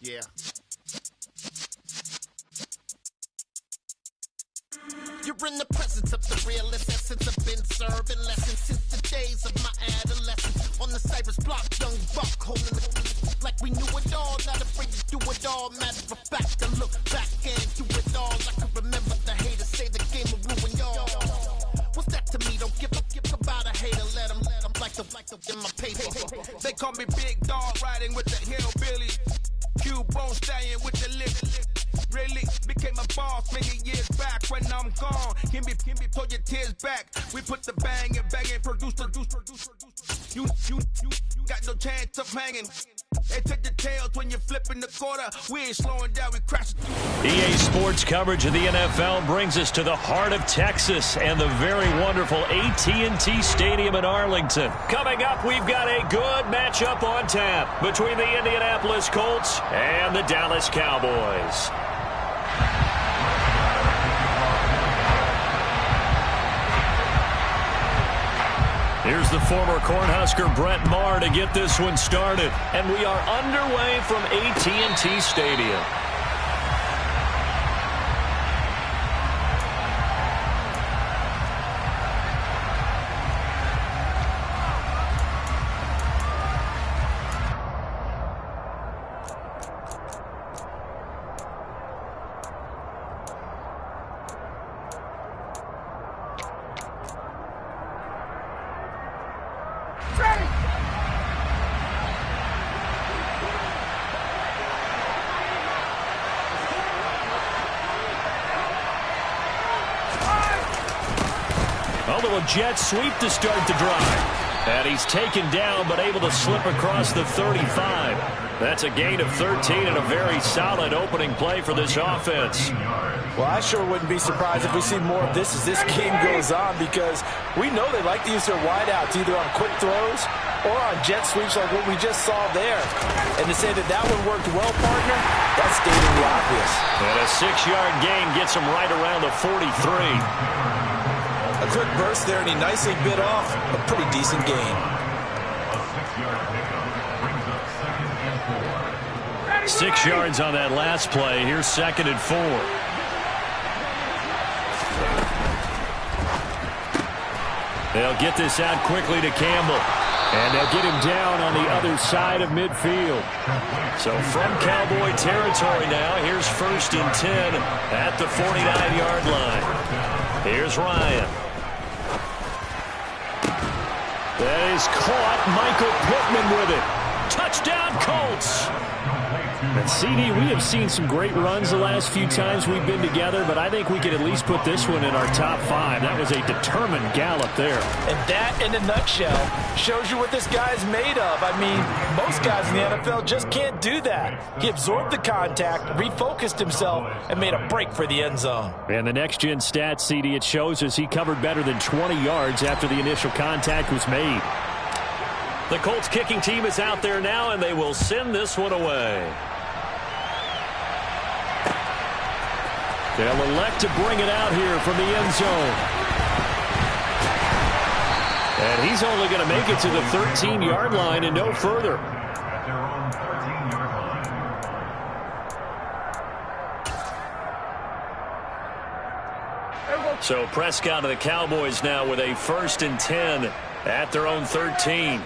Yeah. You're in the presence of the realest essence. I've been serving lessons since the days of my adolescence. On the Cypress block, young buck holding the like we knew it all. Not afraid to do it all. Matter of fact, I look back and do it all. I can remember the haters say the game will ruin y'all. What's that to me? Don't give about a hater. Let them like the in my paper. They call me Big Dog, riding with the hillbilly. Q-Bone stallion with the lip. Really became a boss many years back. When I'm gone, can be pull your tears back. We put the bang and produce. You got no chance of hanging. They take the tails when you're flipping the quarter. We ain't slowing down, we crashing. EA Sports coverage of the NFL brings us to the heart of Texas and the very wonderful AT&T Stadium in Arlington. Coming up, we've got a good matchup on tap between the Indianapolis Colts and the Dallas Cowboys. Here's the former Cornhusker Brett Maher to get this one started. And we are underway from AT&T Stadium. Jet sweep to start the drive. And he's taken down but able to slip across the 35. That's a gain of 13 and a very solid opening play for this offense. Well, I sure wouldn't be surprised if we see more of this as this game goes on, because we know they like to use their wideouts either on quick throws or on jet sweeps like what we just saw there. And to say that one worked well, partner, that's stating the obvious. And a 6-yard gain gets him right around the 43. A quick burst there, and he nicely bit off a pretty decent gain. 6 yards on that last play. Here's 2nd and 4. They'll get this out quickly to Campbell. And they'll get him down on the other side of midfield. So from Cowboy territory now, here's 1st and 10 at the 49-yard line. Here's Ryan. That is caught. Michael Pittman with it. Touchdown, Colts. And CD, we have seen some great runs the last few times we've been together, but I think we could at least put this one in our top 5. That was a determined gallop there. And that, in a nutshell, shows you what this guy's made of. I mean, most guys in the NFL just can't do that. He absorbed the contact, refocused himself, and made a break for the end zone. And the next-gen stats, CD, it shows us he covered better than 20 yards after the initial contact was made. The Colts kicking team is out there now, and they will send this one away. They'll elect to bring it out here from the end zone. And he's only going to make it to the 13-yard line and no further. So Prescott of the Cowboys now with a 1st and 10 at their own 13.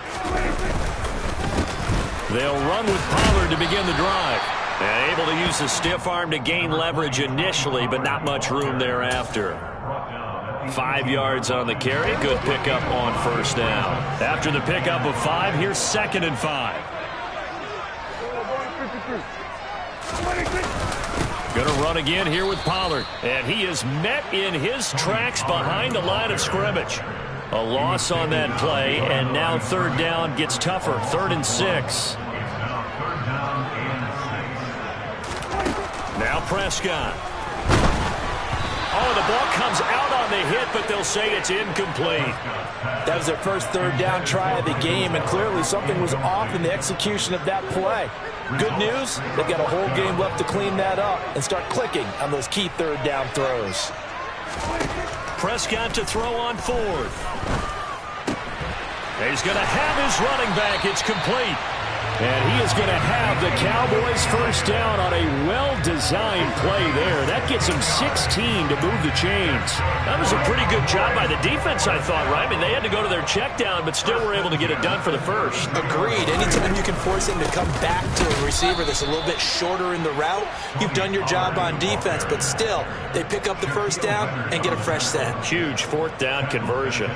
They'll run with Pollard to begin the drive. And able to use the stiff arm to gain leverage initially, but not much room thereafter. 5 yards on the carry. Good pickup on 1st down. After the pickup of 5, here's 2nd and 5. Going to run again here with Pollard. And he is met in his tracks behind the line of scrimmage. A loss on that play, and now 3rd down gets tougher. 3rd and 6. Now Prescott. Oh, the ball comes out on the hit, but they'll say it's incomplete. That was their first 3rd down try of the game, and clearly something was off in the execution of that play. Good news, they've got a whole game left to clean that up and start clicking on those key 3rd down throws. Prescott to throw on 4th. He's going to have his running back. It's complete. And he is going to have the Cowboys first down on a well-designed play there. That gets him 16 to move the chains. That was a pretty good job by the defense, I thought, right? I mean, they had to go to their check down, but still were able to get it done for the first. Agreed. Anytime you can force him to come back to a receiver that's a little bit shorter in the route, you've done your job on defense, but still, they pick up the first down and get a fresh set. Huge fourth down conversion.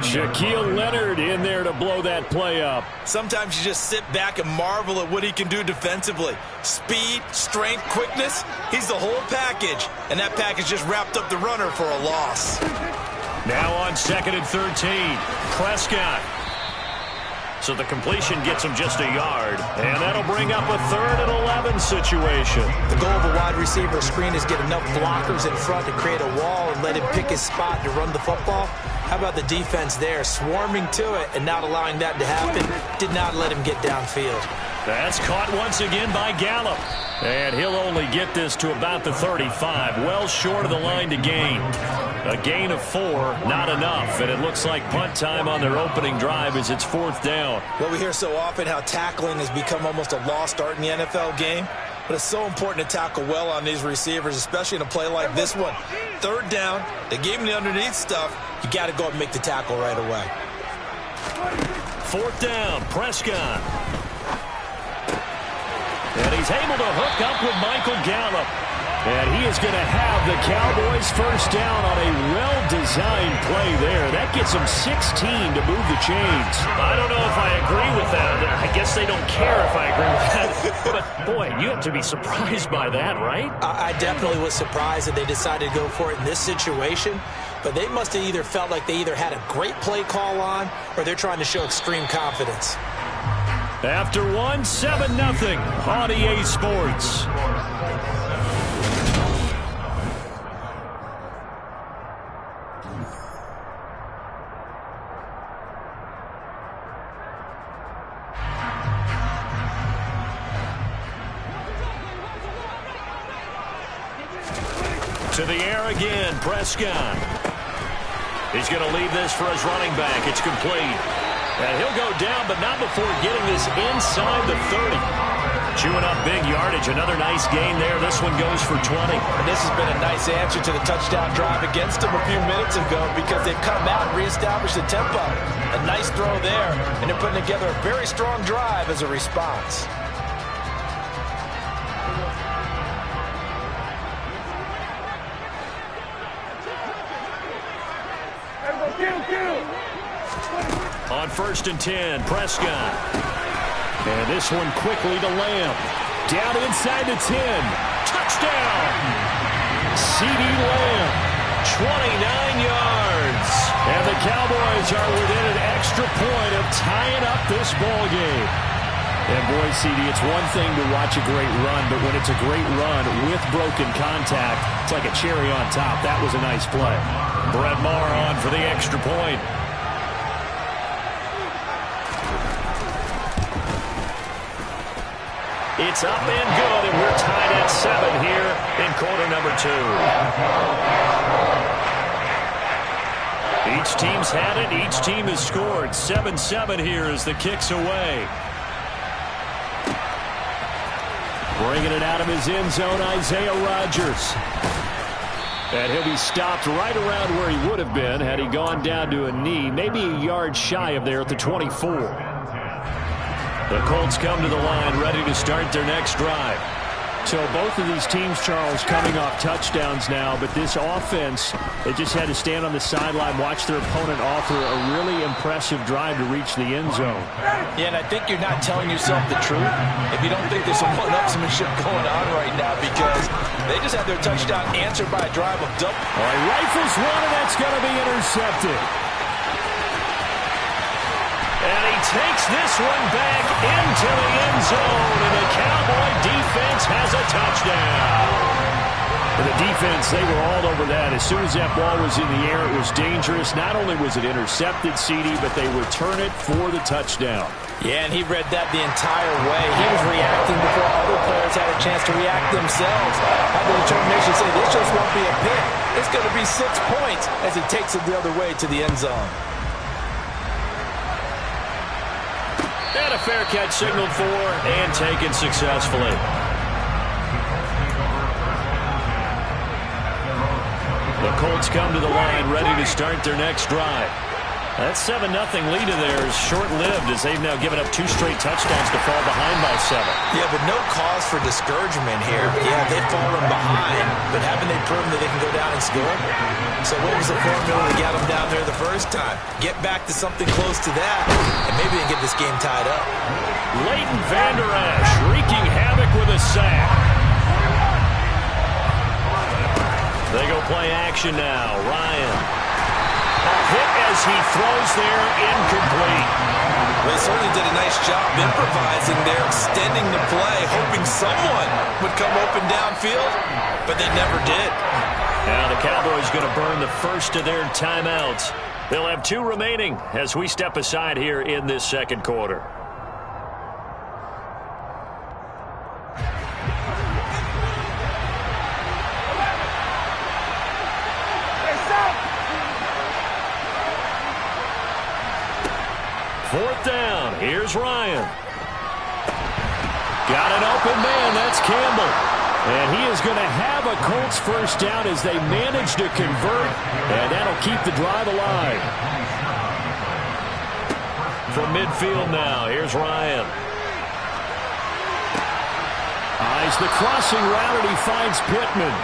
Shaquille Leonard in there to blow that play up. Sometimes you just sit back and marvel at what he can do defensively. Speed, strength, quickness, he's the whole package. And that package just wrapped up the runner for a loss. Now on 2nd and 13, Prescott. So the completion gets him just a yard. And that'll bring up a 3rd and 11 situation. The goal of a wide receiver screen is get enough blockers in front to create a wall and let him pick his spot to run the football. How about the defense there, swarming to it and not allowing that to happen? Did not let him get downfield. That's caught once again by Gallup. And he'll only get this to about the 35, well short of the line to gain. A gain of 4, not enough, and it looks like punt time on their opening drive as it's 4th down. Well, we hear so often how tackling has become almost a lost art in the NFL game, but it's so important to tackle well on these receivers, especially in a play like this one. 3rd down, they gave him the underneath stuff. You got to go and make the tackle right away. 4th down, Prescott. And he's able to hook up with Michael Gallup. And he is going to have the Cowboys first down on a well-designed play there. That gets them 16 to move the chains. I don't know if I agree with that. I guess they don't care if I agree with that. But, boy, you have to be surprised by that, right? I definitely was surprised that they decided to go for it in this situation. But they must have either felt like they either had a great play call on or they're trying to show extreme confidence. After 1, 7-0 on EA Sports. To the air again, Prescott. He's going to leave this for his running back. It's complete. And he'll go down, but not before getting this inside the 30. Chewing up big yardage. Another nice gain there. This one goes for 20. And this has been a nice answer to the touchdown drive against them a few minutes ago because they've come out and reestablished the tempo. A nice throw there, and they're putting together a very strong drive as a response. On 1st and 10, Prescott. And this one quickly to Lamb. Down inside the 10. Touchdown! CD Lamb, 29 yards. And the Cowboys are within an extra point of tying up this ball game. And boy, CD, it's one thing to watch a great run, but when it's a great run with broken contact, it's like a cherry on top. That was a nice play. Brett Maher on for the extra point. It's up and good, and we're tied at 7 here in quarter number 2. Each team's had it. Each team has scored. 7-7 here as the kick's away. Bringing it out of his end zone, Isaiah Rodgers. And he'll be stopped right around where he would have been had he gone down to a knee, maybe a yard shy of there at the 24. The Colts come to the line ready to start their next drive. So both of these teams, Charles, coming off touchdowns now, but this offense, they just had to stand on the sideline, watch their opponent offer a really impressive drive to reach the end zone. Yeah, and I think you're not telling yourself the truth if you don't think there's some one-upsmanship going on right now because they just had their touchdown answered by a drive of double. All right, rifles one, and that's going to be intercepted. And he takes this one back into the end zone, and the Cowboy defense has a touchdown. And the defense, they were all over that. As soon as that ball was in the air, it was dangerous. Not only was it intercepted, CD, but they return it for the touchdown. Yeah, and he read that the entire way. He was reacting before other players had a chance to react themselves. Had the determination to say, this just won't be a pick. It's going to be 6 points as he takes it the other way to the end zone. And a fair catch signaled for and taken successfully. The Colts come to the line ready to start their next drive. That 7-0 lead of theirs is short-lived as they've now given up 2 straight touchdowns to fall behind by 7. Yeah, but no cause for discouragement here. Yeah, they've fallen behind, but haven't they proven that they can go down and score? So what was the formula that got them down there the first time? Get back to something close to that, and maybe they can get this game tied up. Leighton Vander Esch wreaking havoc with a sack. They go play action now. Ryan. Hit as he throws there, incomplete. Well, they certainly did a nice job improvising there, extending the play, hoping someone would come open downfield, but they never did. Now the Cowboys going to burn the first of their timeouts. They'll have 2 remaining as we step aside here in this second quarter. Fourth down. Here's Ryan. Got an open man. That's Campbell. And he is going to have a Colts first down as they manage to convert. And that'll keep the drive alive. From midfield now. Here's Ryan. Eyes the crossing route and he finds Pittman.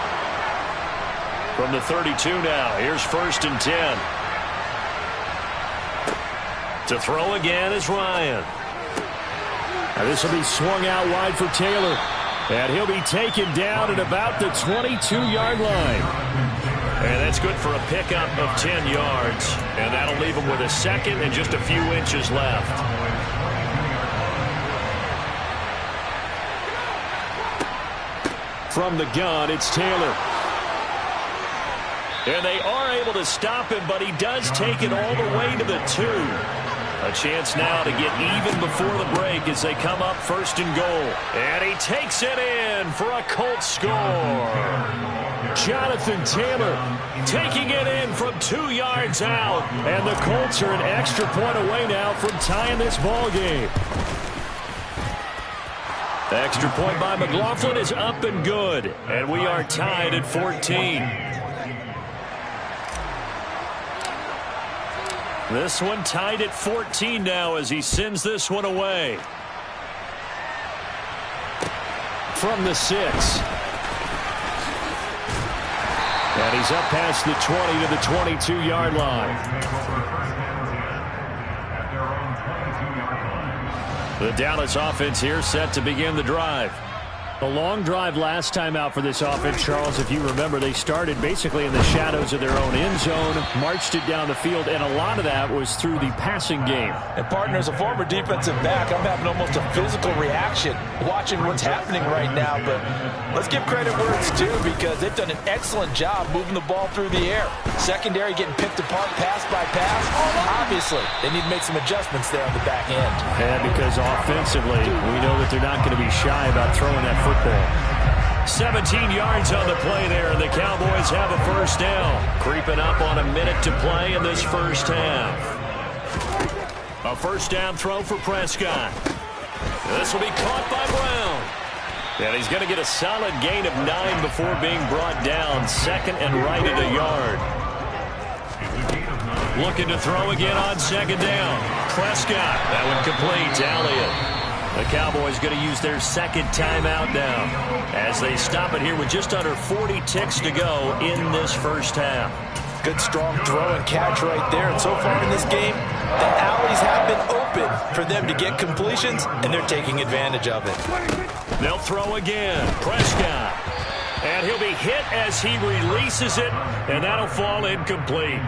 From the 32 now. Here's 1st and 10. To throw again is Ryan. Now this will be swung out wide for Taylor. And he'll be taken down at about the 22-yard line. And that's good for a pickup of 10 yards. And that'll leave him with a second and just a few inches left. From the gun, it's Taylor. And they are able to stop him, but he does take it all the way to the 2. A chance now to get even before the break as they come up 1st and goal. And he takes it in for a Colts score. Jonathan Taylor taking it in from 2 yards out. And the Colts are an extra point away now from tying this ball game. The extra point by McLaughlin is up and good. And we are tied at 14. This one tied at 14 now as he sends this one away. From the 6. And he's up past the 20 to the 22-yard line. The Dallas offense here set to begin the drive. A long drive last time out for this offense, Charles. If you remember, they started basically in the shadows of their own end zone, marched it down the field, and a lot of that was through the passing game. And, partner, as a former defensive back, I'm having almost a physical reaction watching what's happening right now. But let's give credit where it's due because they've done an excellent job moving the ball through the air. Secondary getting picked apart pass by pass. Obviously, they need to make some adjustments there on the back end. And because offensively, we know that they're not going to be shy about throwing that football. 17 yards on the play there, and the Cowboys have a first down. Creeping up on a minute to play in this first half. A first down throw for Prescott. This will be caught by Brown. And he's going to get a solid gain of 9 before being brought down. 2nd and right at a yard. Looking to throw again on 2nd down. Prescott. That one complete to Elliott. The Cowboys going to use their 2nd timeout now as they stop it here with just under 40 ticks to go in this first half. Good strong throw and catch right there. And so far in this game, the alleys have been open for them to get completions, and they're taking advantage of it. They'll throw again. Prescott. And he'll be hit as he releases it, and that'll fall incomplete.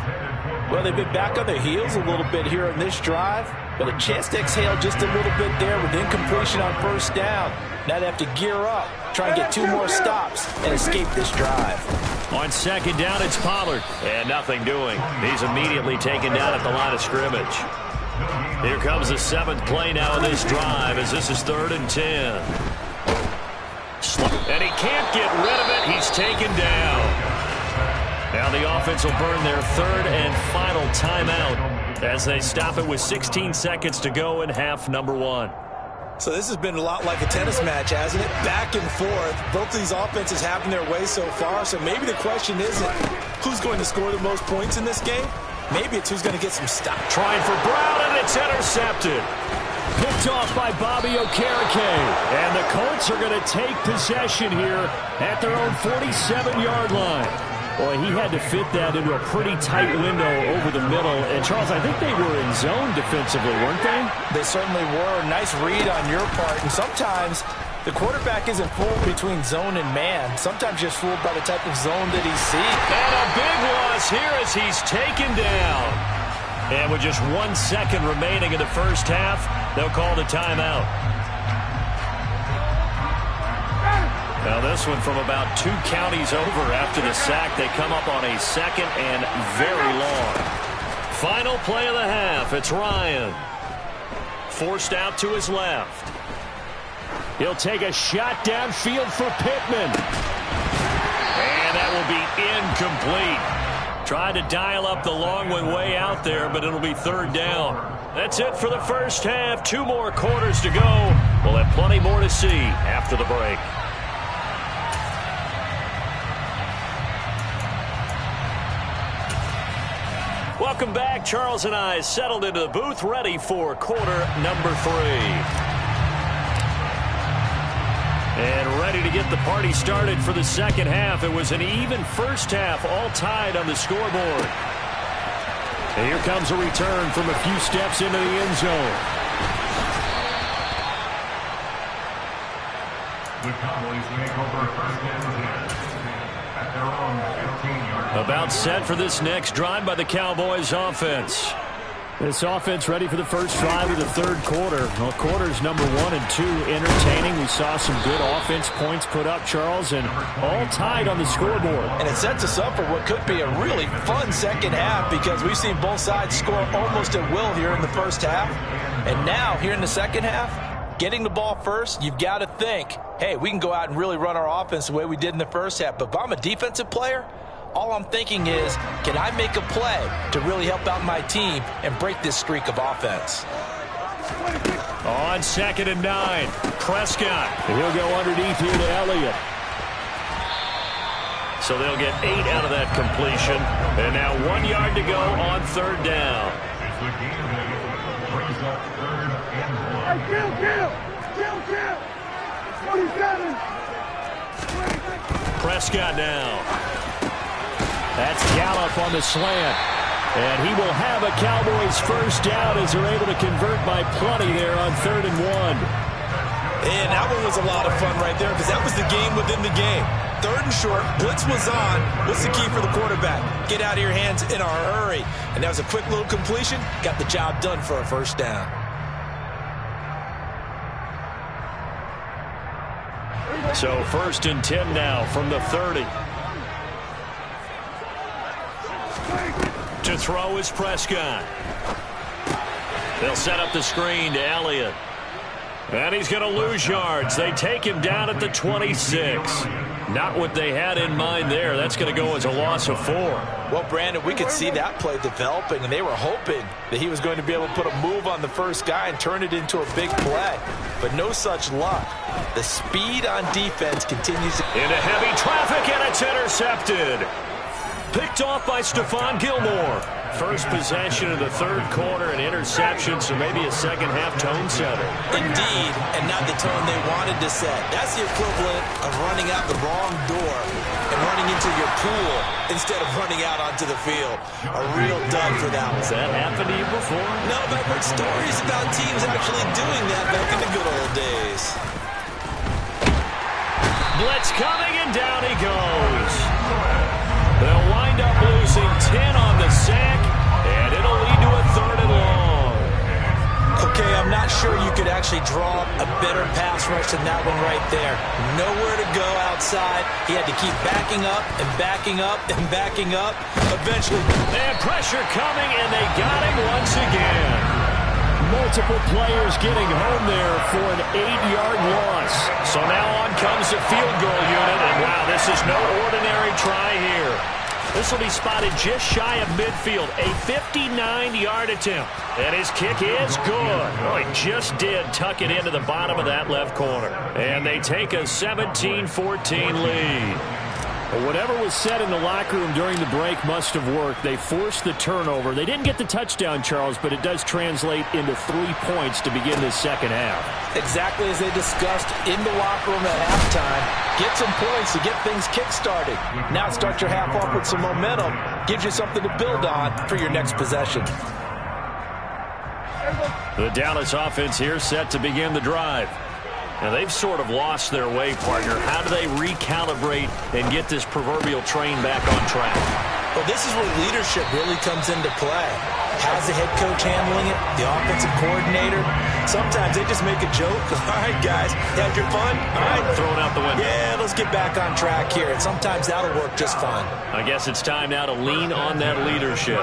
Well, they've been back on their heels a little bit here in this drive, but a chance to exhale just a little bit there with incompletion on first down. Now they have to gear up, try and get 2 more stops, and escape this drive. On 2nd down, it's Pollard, and nothing doing. He's immediately taken down at the line of scrimmage. Here comes the 7th play now in this drive as this is 3rd and 10. And he can't get rid of it. He's taken down. Now the offense will burn their 3rd and final timeout as they stop it with 16 seconds to go in half number 1. So this has been a lot like a tennis match, hasn't it? Back and forth. Both of these offenses having their way so far. So maybe the question isn't who's going to score the most points in this game. Maybe it's who's going to get some stops. Trying for Brown, and it's intercepted. Picked off by Bobby Okereke. And the Colts are going to take possession here at their own 47-yard line. Boy, he had to fit that into a pretty tight window over the middle. And, Charles, I think they were in zone defensively, weren't they? They certainly were. Nice read on your part. And sometimes the quarterback isn't fooled between zone and man. Sometimes you're fooled by the type of zone that he sees. And a big loss here as he's taken down. And with just 1 second remaining in the first half, they'll call the timeout. Now this one from about 2 counties over after the sack. They come up on a second and very long. Final play of the half. It's Ryan. Forced out to his left. He'll take a shot downfield for Pittman. And that will be incomplete. Tried to dial up the long one way out there, but it'll be third down. That's it for the first half. 2 more quarters to go. We'll have plenty more to see after the break. Welcome back. Charles and I settled into the booth, ready for quarter number 3. And ready to get the party started for the second half. It was an even first half, all tied on the scoreboard. And here comes a return from a few steps into the end zone. The Cowboys make over first and 10 at their own 15-yard line. About set for this next drive by the Cowboys offense. This offense ready for the first drive of the third quarter. Well, quarters number 1 and 2 entertaining. We saw some good offense points put up, Charles, and all tied on the scoreboard. And it sets us up for what could be a really fun second half because we've seen both sides score almost at will here in the first half. And now, here in the second half, getting the ball first, you've got to think, hey, we can go out and really run our offense the way we did in the first half. But if I'm a defensive player, all I'm thinking is, can I make a play to really help out my team and break this streak of offense? On 2nd and 9, Prescott. He'll go underneath here to Elliott. So they'll get 8 out of that completion. And now 1 yard to go on third down. As the game brings up third and 1. Kill. Prescott now. That's Gallup on the slant. And he will have a Cowboys first down as they're able to convert by plenty there on 3rd and 1. And that one was a lot of fun right there because that was the game within the game. 3rd and short, blitz was on. What's the key for the quarterback? Get out of your hands in a hurry. And that was a quick little completion. Got the job done for a first down. So 1st and 10 now from the 30. To throw is Prescott. They'll set up the screen to Elliott. And he's going to lose yards. They take him down at the 26. Not what they had in mind there. That's going to go as a loss of 4. Well, Brandon, we could see that play developing, and they were hoping that he was going to be able to put a move on the first guy and turn it into a big play. But no such luck. The speed on defense continues. Into heavy traffic, and it's intercepted. Picked off by Stephon Gilmore. First possession of the third quarter, an interception, so maybe a second half tone setter. Indeed, and not the tone they wanted to set. That's the equivalent of running out the wrong door and running into your pool instead of running out onto the field. A real dud for that one. Has that happened to you before? No, but I've heard stories about teams actually doing that back in the good old days. Blitz coming, and down he goes. They'll wind up losing 10 on the sack, and it'll lead to a 3rd and long. Okay, I'm not sure you could actually draw a better pass rush than that one right there. Nowhere to go outside. He had to keep backing up and backing up and backing up. Eventually, they had pressure coming, and they got him once again. Multiple players getting home there for an 8-yard loss. So now on comes the field goal unit, and wow, this is no ordinary try here. This will be spotted just shy of midfield. A 59-yard attempt. And his kick is good. Oh, he just did tuck it into the bottom of that left corner. And they take a 17-14 lead. Well, whatever was said in the locker room during the break must have worked. They forced the turnover. They didn't get the touchdown, Charles, but it does translate into 3 points to begin this second half. Exactly as they discussed in the locker room at halftime. Get some points to get things kick-started. Now start your half off with some momentum. Gives you something to build on for your next possession. The Dallas offense here set to begin the drive. Now, they've sort of lost their way, partner. How do they recalibrate and get this proverbial train back on track? Well, this is where leadership really comes into play. How's the head coach handling it? The offensive coordinator? Sometimes they just make a joke. All right, guys, you had your fun? All right. Throw it out the window. Yeah, let's get back on track here. And sometimes that'll work just fine. I guess it's time now to lean on that leadership.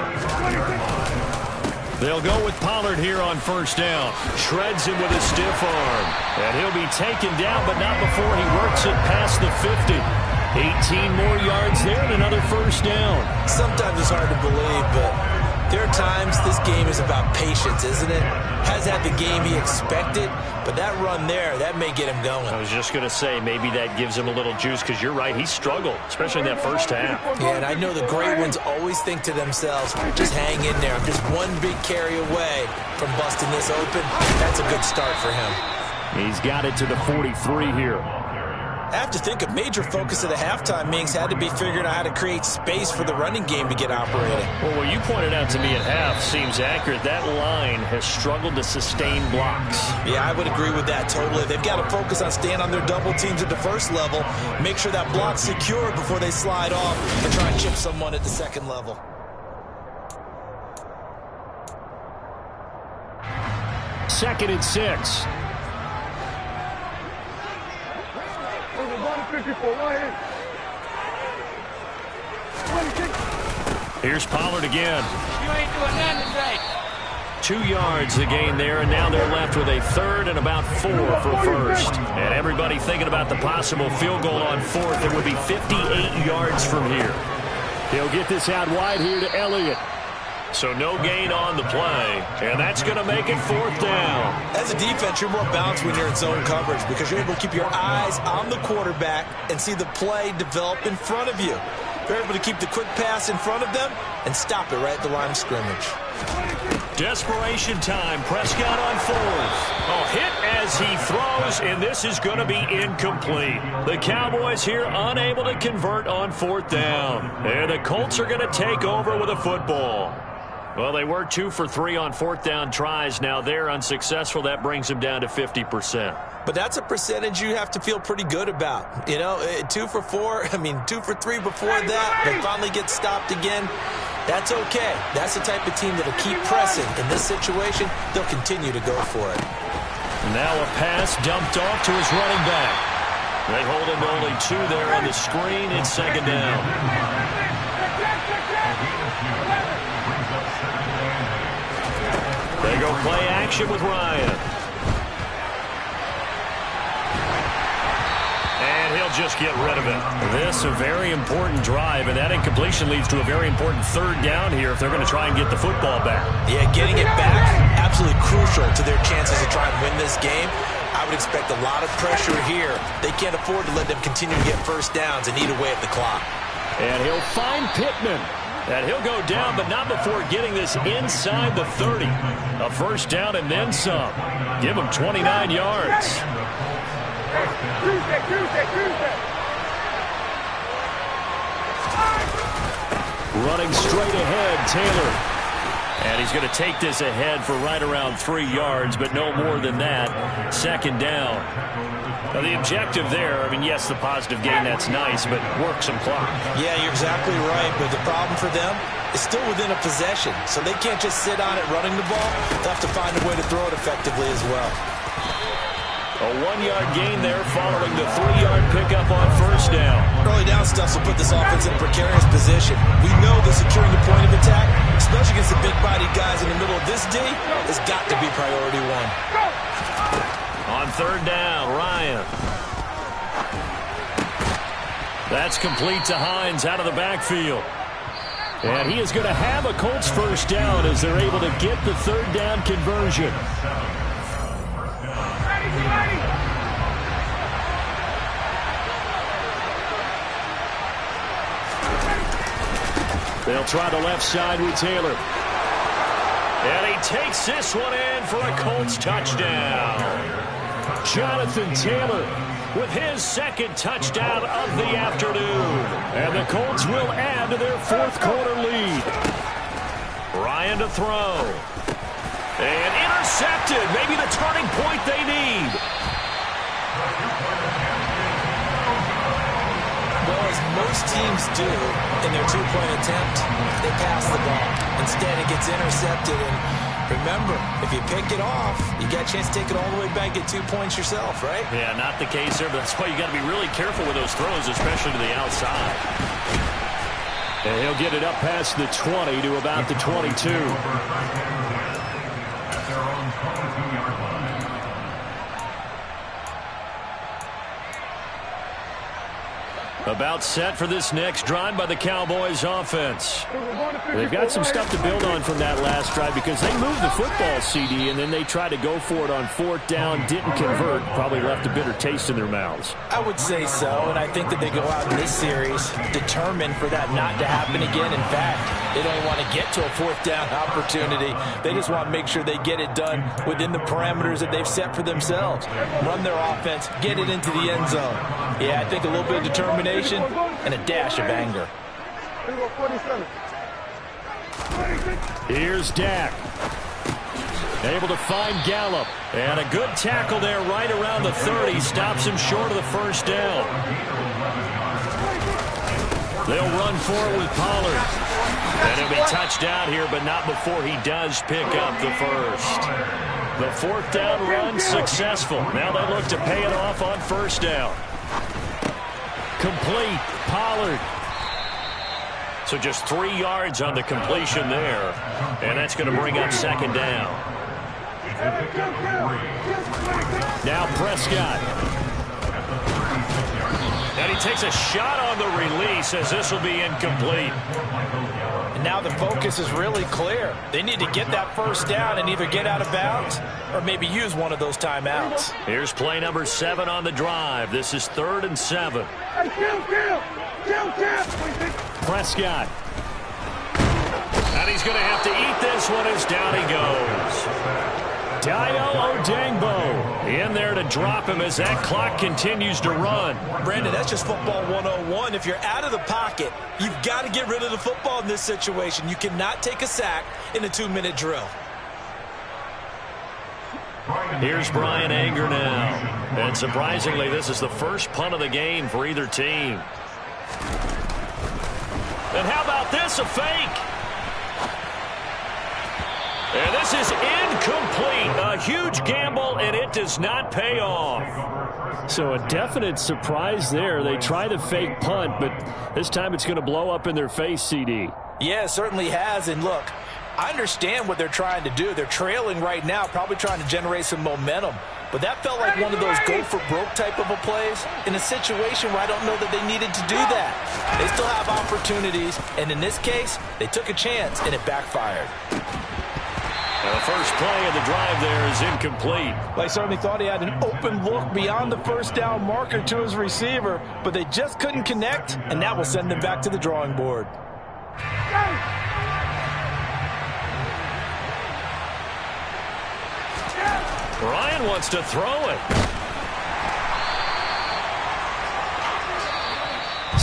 They'll go with Pollard here on first down. Shreds him with a stiff arm. And he'll be taken down, but not before he works it past the 50. 18 more yards there and another first down. Sometimes it's hard to believe, but there are times this game is about patience, isn't it? Has had the game he expected, but that run there, that may get him going. I was just going to say, maybe that gives him a little juice, because you're right, he struggled, especially in that first half. Yeah, and I know the great ones always think to themselves, just hang in there. I'm just one big carry away from busting this open. That's a good start for him. He's got it to the 43 here. I have to think a major focus of the halftime meetings had to be figuring out how to create space for the running game to get operating. Well, what you pointed out to me at half seems accurate. That line has struggled to sustain blocks. Yeah, I would agree with that totally. They've got to focus on staying on their double teams at the first level, make sure that block's secure before they slide off and try and chip someone at the second level. Second and 6. Here's Pollard again. You ain't doing nothing today. 2 yards the gain there, and now they're left with a third and about 4 for first. And everybody thinking about the possible field goal on fourth. It would be 58 yards from here. He'll get this out wide here to Elliott. So no gain on the play, and that's going to make it fourth down. As a defense, you're more balanced when you're in zone coverage because you're able to keep your eyes on the quarterback and see the play develop in front of you. You're able to keep the quick pass in front of them and stop it right at the line of scrimmage. Desperation time. Prescott on fourth. Oh, hit as he throws, and this is going to be incomplete. The Cowboys here unable to convert on fourth down. And the Colts are going to take over with a football. Well, they were 2 for 3 on fourth down tries. Now they're unsuccessful. That brings them down to 50%. But that's a percentage you have to feel pretty good about. You know, 2 for 4, 2 for 3 before that. They finally get stopped again. That's okay. That's the type of team that'll keep pressing. In this situation, they'll continue to go for it. Now a pass dumped off to his running back. They hold him to only 2 there on the screen. It's second down. They go play action with Ryan. And he'll just get rid of it. This a very important drive, and that incompletion leads to a very important third down here if they're going to try and get the football back. Yeah, getting it back, absolutely crucial to their chances to try and win this game. I would expect a lot of pressure here. They can't afford to let them continue to get first downs and eat away at the clock. And he'll find Pittman. And he'll go down, but not before getting this inside the 30. A first down and then some. Give him 29 yards. Running straight ahead, Taylor. And he's going to take this ahead for right around 3 yards, but no more than that. Second down. Now, the objective there, yes, the positive gain, that's nice, but work some clock. Yeah, you're exactly right, but the problem for them is still within a possession, so they can't just sit on it running the ball. They'll have to find a way to throw it effectively as well. A 1-yard gain there following the 3-yard pickup on first down. Early down stuff will put this offense in a precarious position. We know that securing the point of attack, especially against the big-bodied guys in the middle of this D, has got to be priority 1. On third down, Ryan. That's complete to Hines out of the backfield. And he is going to have a Colts first down as they're able to get the third down conversion. They'll try the left side with Taylor. And he takes this one in for a Colts touchdown. Jonathan Taylor with his second touchdown of the afternoon. And the Colts will add to their fourth quarter lead. Ryan to throw. And intercepted. Maybe the turning point they need. Well, as most teams do in their two-point attempt, they pass the ball. Instead, it gets intercepted. And remember, if you pick it off, you got a chance to take it all the way back, get 2 points yourself, right? Yeah, not the case there, but that's why you got to be really careful with those throws, especially to the outside. And he'll get it up past the 20 to about the 22. About set for this next drive by the Cowboys offense. They've got some stuff to build on from that last drive because they moved the football, CD, and then they tried to go for it on fourth down, didn't convert, probably left a bitter taste in their mouths. I would say so, and I think that they go out in this series determined for that not to happen again. In fact, they don't want to get to a fourth down opportunity. They just want to make sure they get it done within the parameters that they've set for themselves. Run their offense, get it into the end zone. Yeah, I think a little bit of determination and a dash of anger. Here's Dak. Able to find Gallup. And a good tackle there right around the 30. Stops him short of the first down. They'll run forward with Pollard. And he'll be touched down here, but not before he does pick up the first. The fourth down run successful. Now they look to pay it off on first down. Complete. Pollard. So just 3 yards on the completion there. And that's going to bring up second down. Now Prescott. And he takes a shot on the release as this will be incomplete. And now the focus is really clear. They need to get that first down and either get out of bounds or maybe use one of those timeouts. Here's play number 7 on the drive. This is 3rd and 7. Prescott. And he's going to have to eat this one as down he goes. Dayo Odangbo in there to drop him as that clock continues to run. Brandon, that's just football 101. If you're out of the pocket, you've got to get rid of the football in this situation. You cannot take a sack in a 2-minute drill. Here's Brian Anger now. And surprisingly, this is the first punt of the game for either team. And how about this, a fake? And this is incomplete. A huge gamble, and it does not pay off. So a definite surprise there. They try the fake punt, but this time it's going to blow up in their face, CD. Yeah, it certainly has. And look, I understand what they're trying to do. They're trailing right now, probably trying to generate some momentum. But that felt like one of those go-for-broke type of a plays in a situation where I don't know that they needed to do that. They still have opportunities, and in this case, they took a chance, and it backfired. The first play of the drive there is incomplete. They certainly thought he had an open look beyond the first down marker to his receiver, but they just couldn't connect, and that will send them back to the drawing board. Ryan wants to throw it.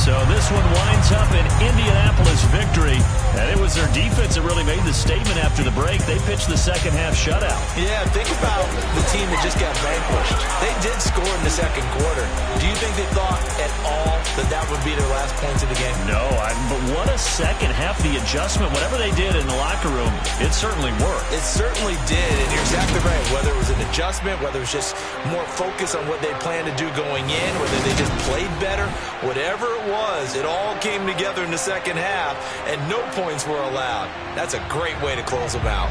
So this one winds up an Indianapolis victory. And it was their defense that really made the statement after the break. They pitched the second half shutout. Yeah, think about the team that just got vanquished. They did score in the second quarter. Do you think they thought at all that that would be their last points of the game? No, but what a second half. The adjustment, whatever they did in the locker room, it certainly worked. It certainly did, and you're exactly right. Whether it was an adjustment, whether it was just more focus on what they planned to do going in, whether they just played better, whatever it was, it all came together in the second half, and no points were allowed. That's a great way to close them out.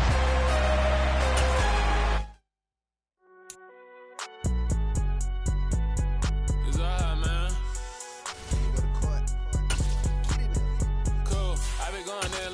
It's alright, man. Cool. I been going there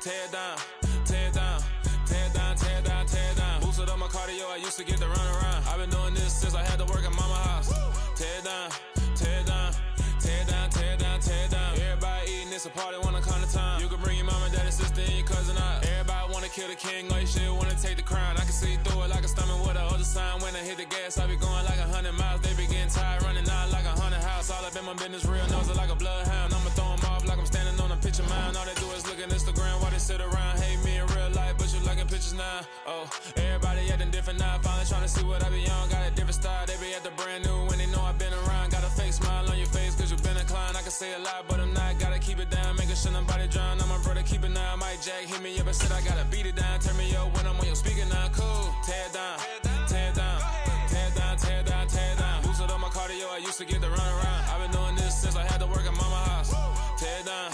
tear down, tear down, tear down, tear down, tear down. Boosted up my cardio, I used to get to run around. I've been doing this since I had to work at mama house. Tear down, tear down, tear down, tear down, tear down. Everybody eating, it's a party, wanna come to time. You can bring your mama, daddy, sister, and your cousin out. Everybody wanna kill the king, or you shit wanna take the crown. I can see through it like a stomach with a other sign. When I hit the gas, I be going like 100 miles. They be getting tired, running out like 100 house. All up in my business, real nose like a bloodhound. I'ma throw 'em off like I'm standing on a picture mound. All they do is look at Instagram while they sit around. Hate me in real life, but you liking pictures now. Oh, everybody acting different now. Finally trying to see what I be on. Got a different style, they be at the brand new when they know I've been around. Got a fake smile on your face cause you been inclined. I can say a lot, but I'm not. Gotta keep it down, making sure nobody drown. I'm my brother, keep it now. Mike Jack hit me up and said I gotta beat it down. Turn me up when I'm on your speaker now. Cool, tear down, tear down, tear down, tear down, tear down. Boosted up my cardio, I used to get to run around. I've been doing this since I had to work at mama house. Tear down,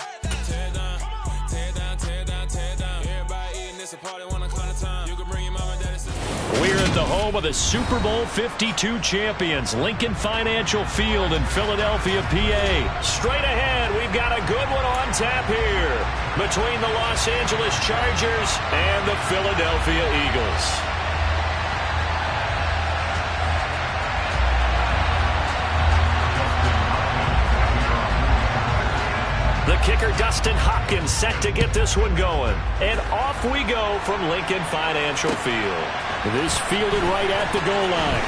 tear down, tear down, tear down, tear down. Everybody eating, it's a party, wanna come to time. You can bring your mama, daddy, sister. We're at the home of the Super Bowl 52 champions, Lincoln Financial Field in Philadelphia, PA. Straight ahead, we've got a good one on tap here between the Los Angeles Chargers and the Philadelphia Eagles. The kicker, Dustin Hopkins, set to get this one going. And off we go from Lincoln Financial Field. This fielded right at the goal line.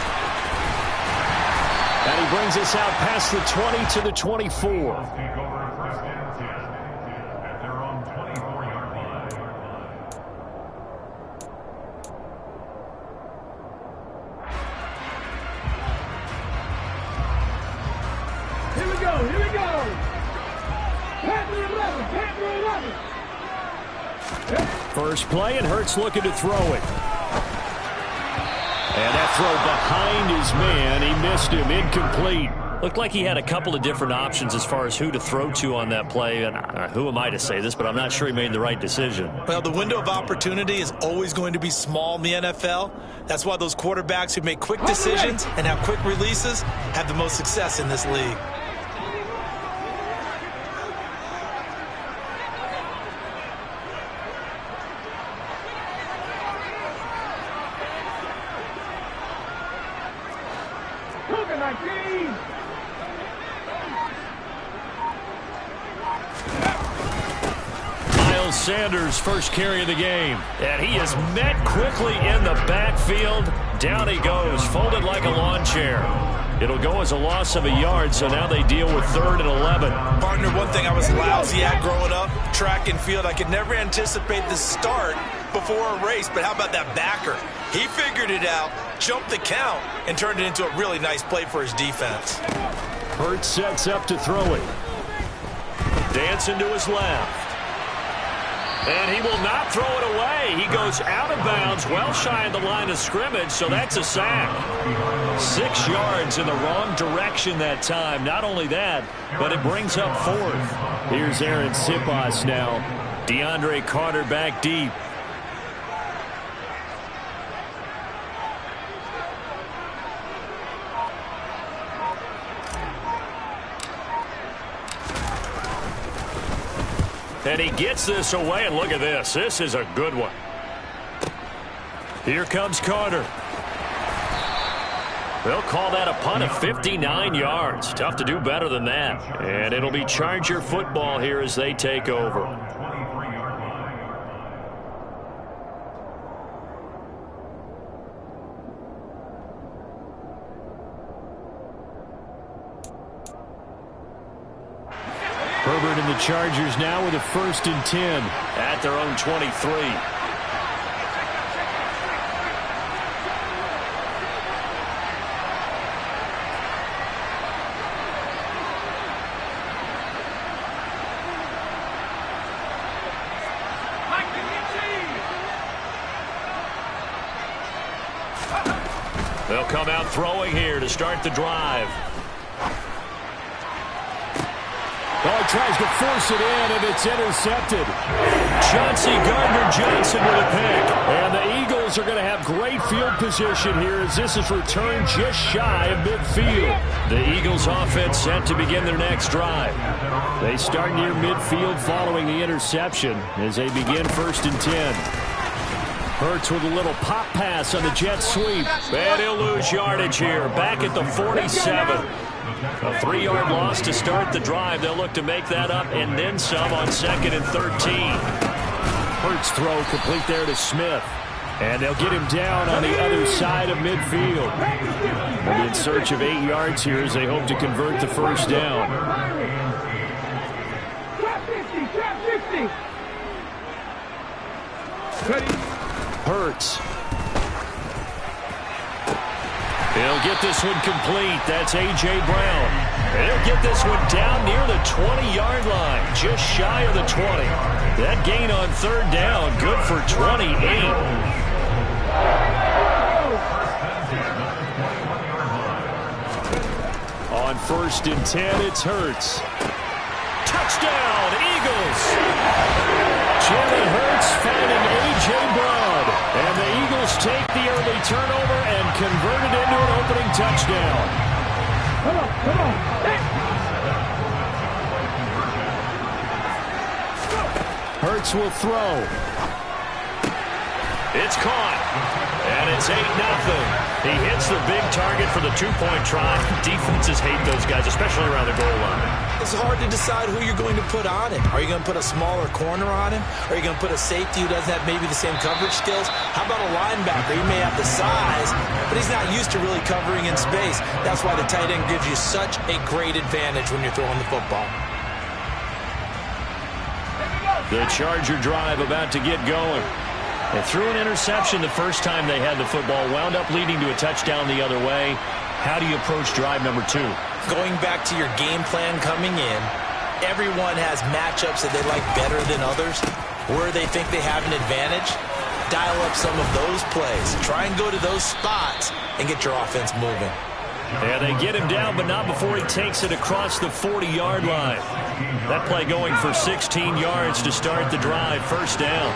And he brings us out past the 20 to the 24. Take over first and 10 at their own 24-yard line. Here we go, here we go. Panther 11, Panther 11. First play, and Hurts looking to throw it. And that throw behind his man. He missed him, incomplete. Looked like he had a couple of different options as far as who to throw to on that play. And who am I to say this, but I'm not sure he made the right decision. Well, the window of opportunity is always going to be small in the NFL. That's why those quarterbacks who make quick decisions and have quick releases have the most success in this league. Sanders' first carry of the game. And he is met quickly in the backfield. Down he goes, folded like a lawn chair. It'll go as a loss of a yard, so now they deal with 3rd and 11. Partner, one thing I was lousy at growing up, track and field, I could never anticipate the start before a race, but how about that backer? He figured it out, jumped the count, and turned it into a really nice play for his defense. Hurts sets up to throw it. Dancing to his left. And he will not throw it away. He goes out of bounds, well shy of the line of scrimmage, so that's a sack. 6 yards in the wrong direction that time. Not only that, but it brings up 4th. Here's Aaron Sipas now. DeAndre Carter back deep. And he gets this away, and look at this. This is a good one. Here comes Carter. They'll call that a punt of 59 yards. Tough to do better than that. And it'll be Charger football here as they take over. Herbert and the Chargers now with a 1st and 10 at their own 23. They'll come out throwing here to start the drive. Oh, he tries to force it in, and it's intercepted. Chauncey Gardner-Johnson with a pick. And the Eagles Eagles are going to have great field position here as this is returned just shy of midfield. The Eagles offense set to begin their next drive. They start near midfield following the interception as they begin 1st and 10. Hurts with a little pop pass on the jet sweep. And he'll lose yardage here. Back at the 47. A 3-yard loss to start the drive. They'll look to make that up and then some on 2nd and 13. Hurts throw complete there to Smith. And they'll get him down on the other side of midfield. They'll be in search of 8 yards here as they hope to convert the first down. Hurts. He'll get this one complete. That's A.J. Brown. And he'll get this one down near the 20-yard line, just shy of the 20. That gain on 3rd down, good for 28. On 1st and 10, it's Hurts. Touchdown, Eagles! Jalen Hurts finding A.J. Brown. And the Eagles take the early turnover and convert it into an opening touchdown. Come on, come on. Hurts will throw. It's caught. And it's 8-0. He hits the big target for the 2-point try. Defenses hate those guys, especially around the goal line. It's hard to decide who you're going to put on him. Are you going to put a smaller corner on him? Are you going to put a safety who doesn't have maybe the same coverage skills? How about a linebacker? He may have the size, but he's not used to really covering in space. That's why the tight end gives you such a great advantage when you're throwing the football. The Charger drive about to get going. They threw an interception the first time they had the football, wound up leading to a touchdown the other way. How do you approach drive number 2? Going back to your game plan coming in, everyone has matchups that they like better than others. Where they think they have an advantage, dial up some of those plays. Try and go to those spots and get your offense moving. Yeah, they get him down, but not before he takes it across the 40-yard line. That play going for 16 yards to start the drive, 1st down.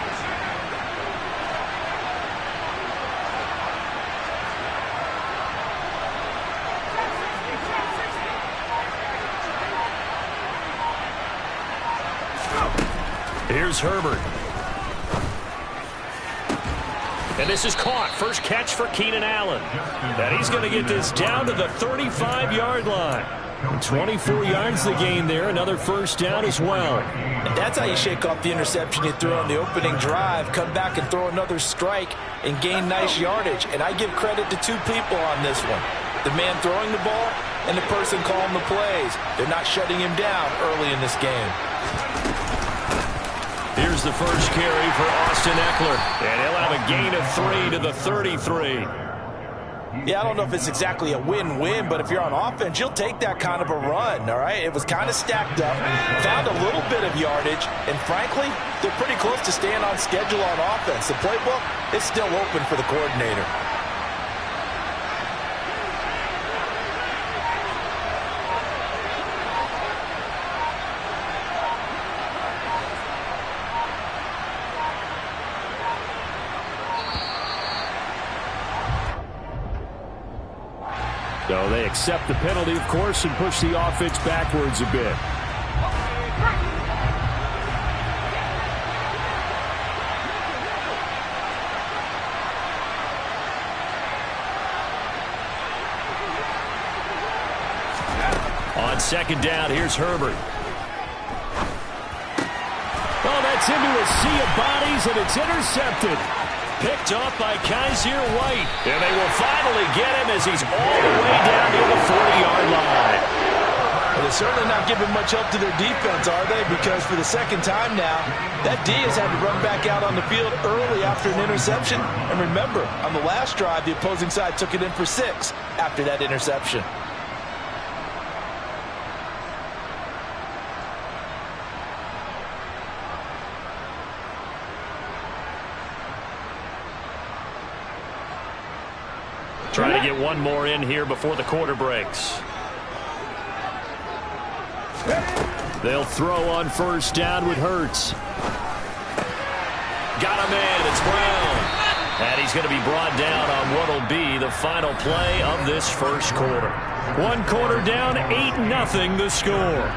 Here's Herbert. And this is caught. First catch for Keenan Allen. And he's going to get this down to the 35-yard line. 24 yards the gain there. Another 1st down as well. And that's how you shake off the interception you threw on the opening drive. Come back and throw another strike and gain nice yardage. And I give credit to 2 people on this one. The man throwing the ball and the person calling the plays. They're not shutting him down early in this game. Here's the first carry for Austin Eckler. And he'll have a gain of 3 to the 33. Yeah, I don't know if it's exactly a win-win, but if you're on offense, you'll take that kind of a run, all right? It was kind of stacked up, found a little bit of yardage, and frankly, they're pretty close to staying on schedule on offense. The playbook is still open for the coordinator. So they accept the penalty, of course, and push the offense backwards a bit. On 2nd down, here's Herbert. Oh, that's into a sea of bodies, and it's intercepted. Picked off by Kaiser White. And they will finally get him as he's all the way down near the 40-yard line. Well, they're certainly not giving much help to their defense, are they? Because for the 2nd time now, that D has had to run back out on the field early after an interception. And remember, on the last drive, the opposing side took it in for 6 after that interception. Trying to get one more in here before the quarter breaks. They'll throw on 1st down with Hurts. Got him in. It's Brown. And he's going to be brought down on what will be the final play of this first quarter. 1 quarter down, 8-0 the score.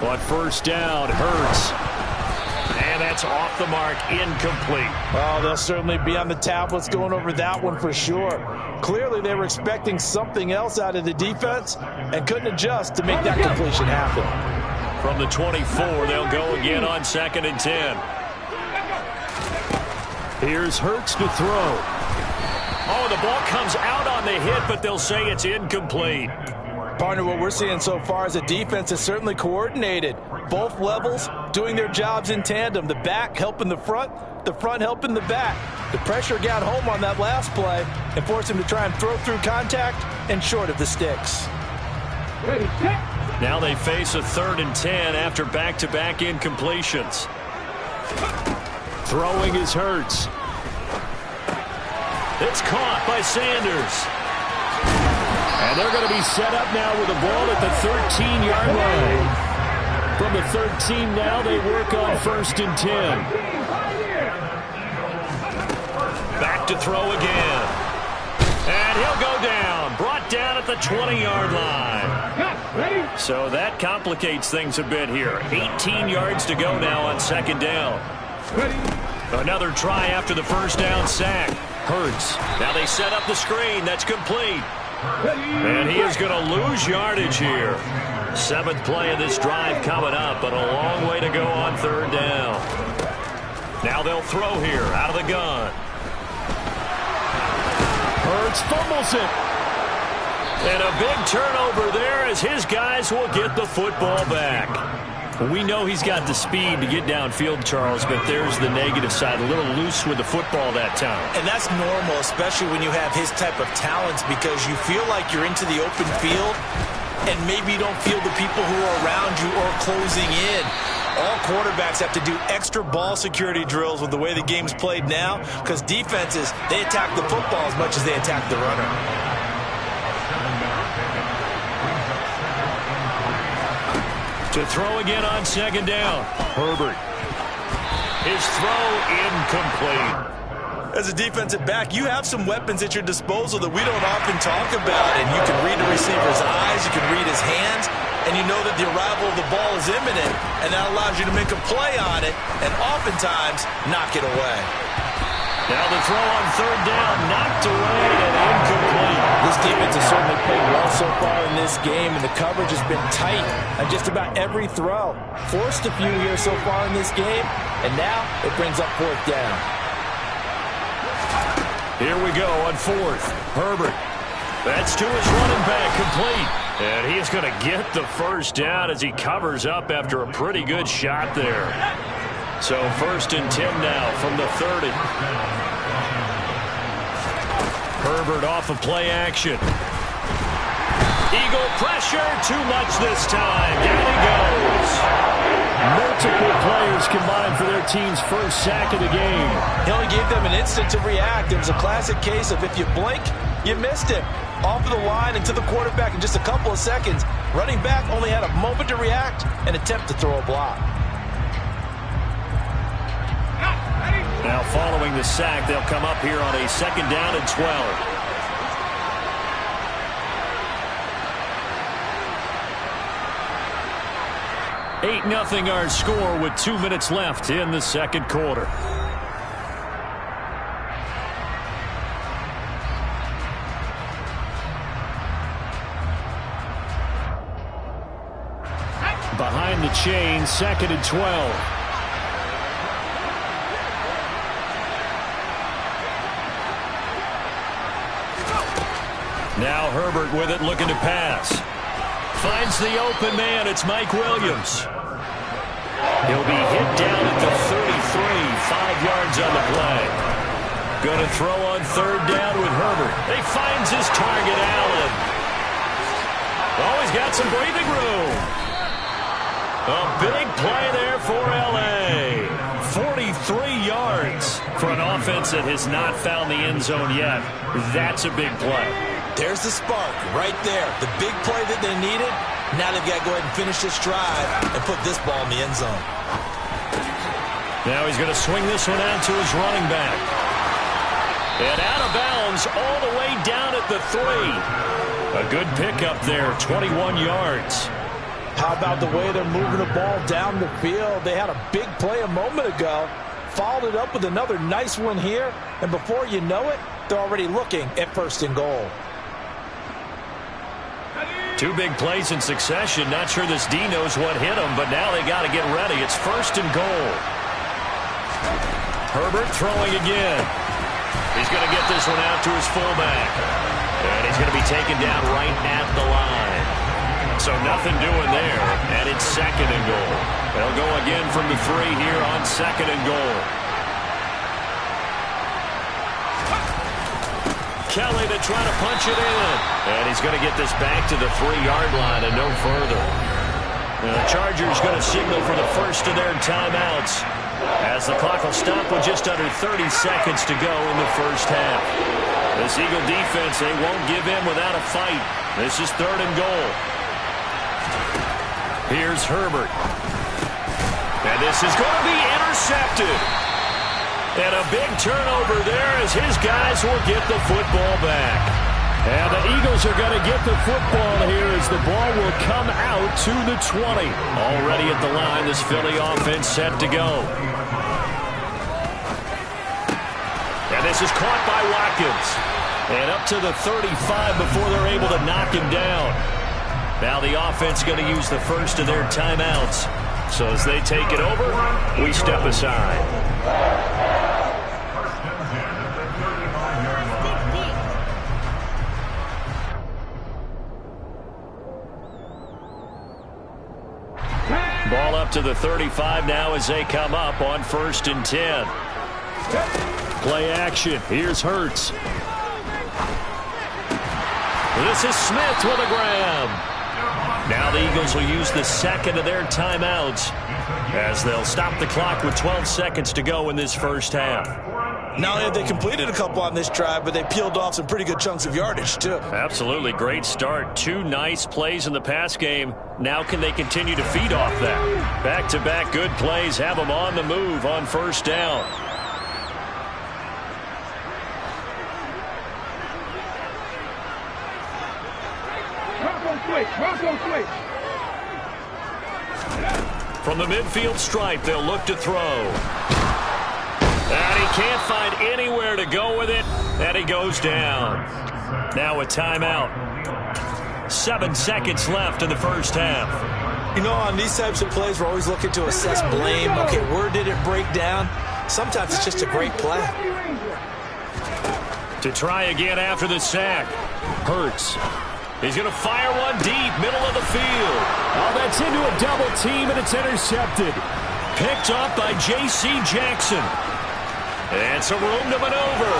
On first down, Hurts. And that's off the mark, incomplete. Oh, they'll certainly be on the tablets going over that one for sure. Clearly, they were expecting something else out of the defense and couldn't adjust to make that completion happen. From the 24, they'll go again on 2nd and 10. Here's Hurts to throw. Oh, the ball comes out on the hit, but they'll say it's incomplete. Partner, what we're seeing so far is a defense is certainly coordinated. Both levels doing their jobs in tandem. The back helping the front helping the back. The pressure got home on that last play and forced him to try and throw through contact and short of the sticks. Now they face a 3rd and 10 after back-to-back incompletions. Throwing is Hurts. It's caught by Sanders. And they're going to be set up now with the ball at the 13-yard line. From the 13 now, they work on 1st and 10. Back to throw again. And he'll go down. Brought down at the 20-yard line. So that complicates things a bit here. 18 yards to go now on 2nd down. Another try after the first down sack. Hurts. Now they set up the screen. That's complete. And he is going to lose yardage here. 7th play of this drive coming up, but a long way to go on 3rd down. Now they'll throw here out of the gun. Hurts fumbles it. And a big turnover there as his guys will get the football back. We know he's got the speed to get downfield, Charles, but there's the negative side. A little loose with the football that time. And that's normal, especially when you have his type of talents, because you feel like you're into the open field and maybe you don't feel the people who are around you or closing in. All quarterbacks have to do extra ball security drills with the way the game's played now, because defenses, they attack the football as much as they attack the runner. To throw again on 2nd down. Herbert. His throw incomplete. As a defensive back, you have some weapons at your disposal that we don't often talk about. And you can read the receiver's eyes, you can read his hands, and you know that the arrival of the ball is imminent, and that allows you to make a play on it and oftentimes knock it away. Now the throw on 3rd down, knocked away and incomplete. This defense has certainly played well so far in this game, and the coverage has been tight on just about every throw. Forced a few here so far in this game, and now it brings up 4th down. Here we go on 4th. Herbert. That's to his running back, complete. And he's going to get the first down as he covers up after a pretty good shot there. So 1st and 10 now from the 30. Herbert off of play action. Eagle pressure, too much this time. Down he goes. Multiple players combined for their team's first sack of the game. He only gave them an instant to react. It was a classic case of if you blink, you missed him. Off of the line and to the quarterback in just a couple of seconds. Running back only had a moment to react and attempt to throw a block. Now following the sack, they'll come up here on a 2nd down and 12. $8-0 our score with 2 minutes left in the 2nd quarter. Behind the chain, 2nd and 12. Now Herbert with it, looking to pass. Finds the open man. It's Mike Williams. He'll be hit down at the 33, 5 yards on the play. Going to throw on 3rd down with Herbert. He finds his target, Allen. Oh, he's got some breathing room. A big play there for L.A. 43 yards For an offense that has not found the end zone yet, that's a big play. There's the spark right there. The big play that they needed. Now they've got to go ahead and finish this drive and put this ball in the end zone. Now he's going to swing this one out to his running back. And out of bounds all the way down at the 3. A good pickup there, 21 yards. How about the way they're moving the ball down the field? They had a big play a moment ago, followed it up with another nice one here, and before you know it, they're already looking at 1st and goal. 2 big plays in succession. Not sure this D knows what hit him, but now they got to get ready. It's 1st and goal. Herbert throwing again. He's going to get this one out to his fullback. And he's going to be taken down right at the line. So nothing doing there, and it's 2nd and goal. They'll go again from the 3 here on 2nd and goal. Kelly to try to punch it in. And he's going to get this back to the 3-yard line and no further. And the Chargers going to signal for the first of their timeouts, as the clock will stop with just under 30 seconds to go in the first half. This Eagle defense, they won't give in without a fight. This is 3rd and goal. Here's Herbert. And this is going to be intercepted. And a big turnover there as his guys will get the football back. And the Eagles are going to get the football here as the ball will come out to the 20. Already at the line, this Philly offense set to go. And this is caught by Watkins. And up to the 35 before they're able to knock him down. Now the offense going to use the first of their timeouts. So as they take it over, we step aside. Ball up to the 35 now as they come up on 1st and 10. Play action. Here's Hurts. This is Smith with a grab. Now the Eagles will use the 2nd of their timeouts as they'll stop the clock with 12 seconds to go in this first half. Not only have they completed a couple on this drive, but they peeled off some pretty good chunks of yardage, too. Absolutely. Great start. 2 nice plays in the pass game. Now can they continue to feed off that? Back-to-back good plays have them on the move on 1st down. From the midfield stripe, they'll look to throw. And he can't find anywhere to go with it, and he goes down. Now a timeout. 7 seconds left in the first half. You know, on these types of plays, we're always looking to assess blame. Okay, where did it break down? Sometimes it's just a great play. To try again after the sack. Hurts. He's going to fire one deep, middle of the field. Oh, that's into a double team, and it's intercepted. Picked up by J.C. Jackson. And some room to maneuver.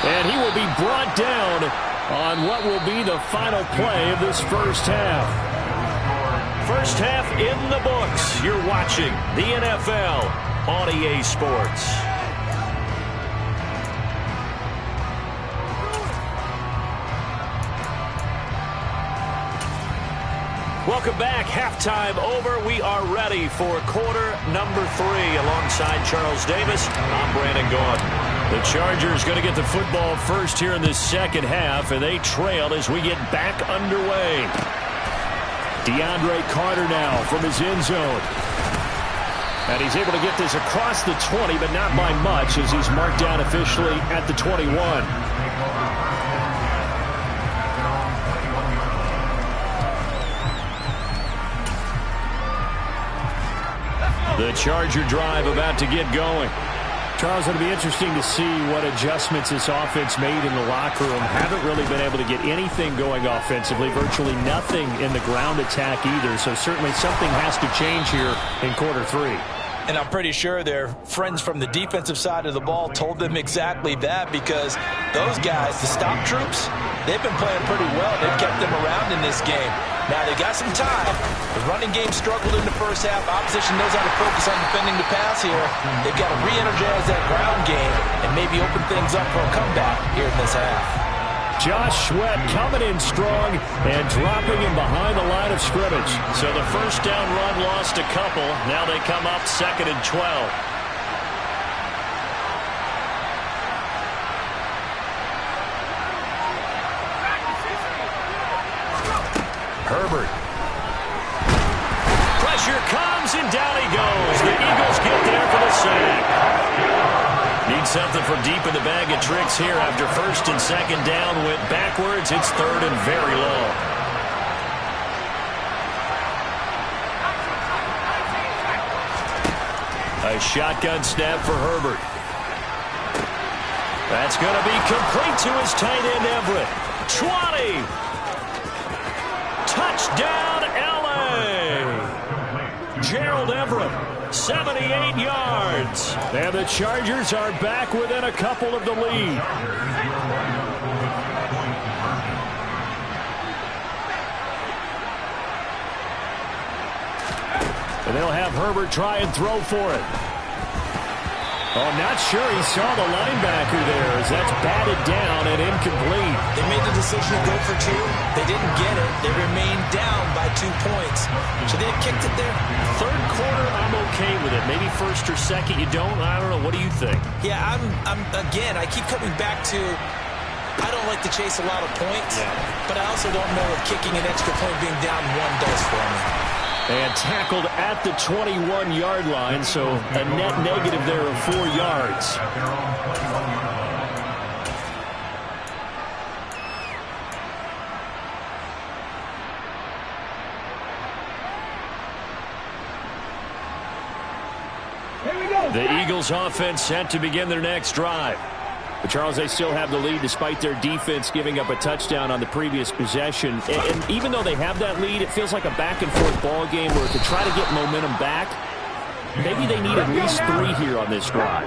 And he will be brought down on what will be the final play of this first half. First half in the books. You're watching the NFL on EA Sports. Welcome back. Halftime over. We are ready for quarter number 3. Alongside Charles Davis, I'm Brandon Gaudin. The Chargers going to get the football first here in this second half, and they trail as we get back underway. DeAndre Carter now from his end zone. And he's able to get this across the 20, but not by much as he's marked down officially at the 21. The Charger drive about to get going. Charles, it'll be interesting to see what adjustments this offense made in the locker room. Haven't really been able to get anything going offensively. Virtually nothing in the ground attack either. So certainly something has to change here in quarter 3. And I'm pretty sure their friends from the defensive side of the ball told them exactly that, because those guys, the stop troops, they've been playing pretty well. They've kept them around in this game. Now, they got some time. The running game struggled in the first half. Opposition knows how to focus on defending the pass here. They've got to re-energize that ground game and maybe open things up for a comeback here in this half. Josh Sweat coming in strong and dropping him behind the line of scrimmage. So the first down run lost a couple. Now they come up 2nd and 12. Herbert. Pressure comes and down he goes. The Eagles get there for the sack. Need something from deep in the bag of tricks here after 1st and 2nd down went backwards. It's 3rd and very long. A shotgun snap for Herbert. That's going to be complete to his tight end Everett. 20. Touchdown, L.A. Gerald Everett. 78 yards. And the Chargers are back within a couple of the lead. And they'll have Herbert try and throw for it. Oh, not sure he saw the linebacker there as that's batted down and incomplete. They made the decision to go for 2. They didn't get it. They remained down by 2 points. Should they have kicked it there? 3rd quarter, I'm okay with it. Maybe 1st or 2nd, you don't. I don't know. What do you think? Yeah, again, I keep coming back to I don't like to chase a lot of points, but I also don't know if kicking an extra point being down 1 does for me. And tackled at the 21-yard line, so a net negative there of 4 yards. The Eagles offense set to begin their next drive. But Charles, they still have the lead despite their defense giving up a touchdown on the previous possession. And even though they have that lead, it feels like a back-and-forth ball game where to try to get momentum back, maybe they need at least 3 here on this drive.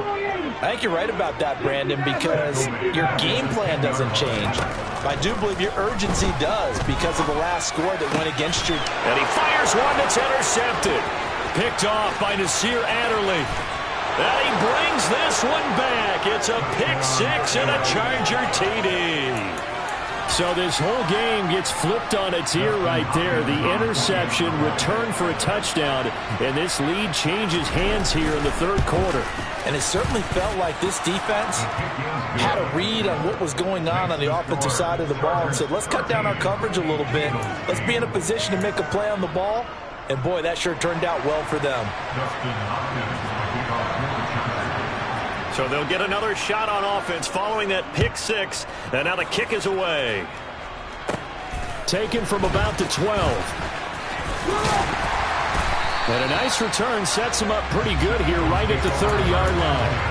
I think you're right about that, Brandon, because your game plan doesn't change. I do believe your urgency does because of the last score that went against you. And he fires one that's intercepted. Picked off by Nasir Adderley. And he brings this one back. It's a pick-6 and a Charger TD. So this whole game gets flipped on its ear right there. The interception, return for a touchdown, and this lead changes hands here in the 3rd quarter. And it certainly felt like this defense had a read on what was going on the offensive side of the ball and said, let's cut down our coverage a little bit. Let's be in a position to make a play on the ball. And, boy, that sure turned out well for them. So they'll get another shot on offense following that pick-6. And now the kick is away. Taken from about the 12. And a nice return sets him up pretty good here right at the 30-yard line.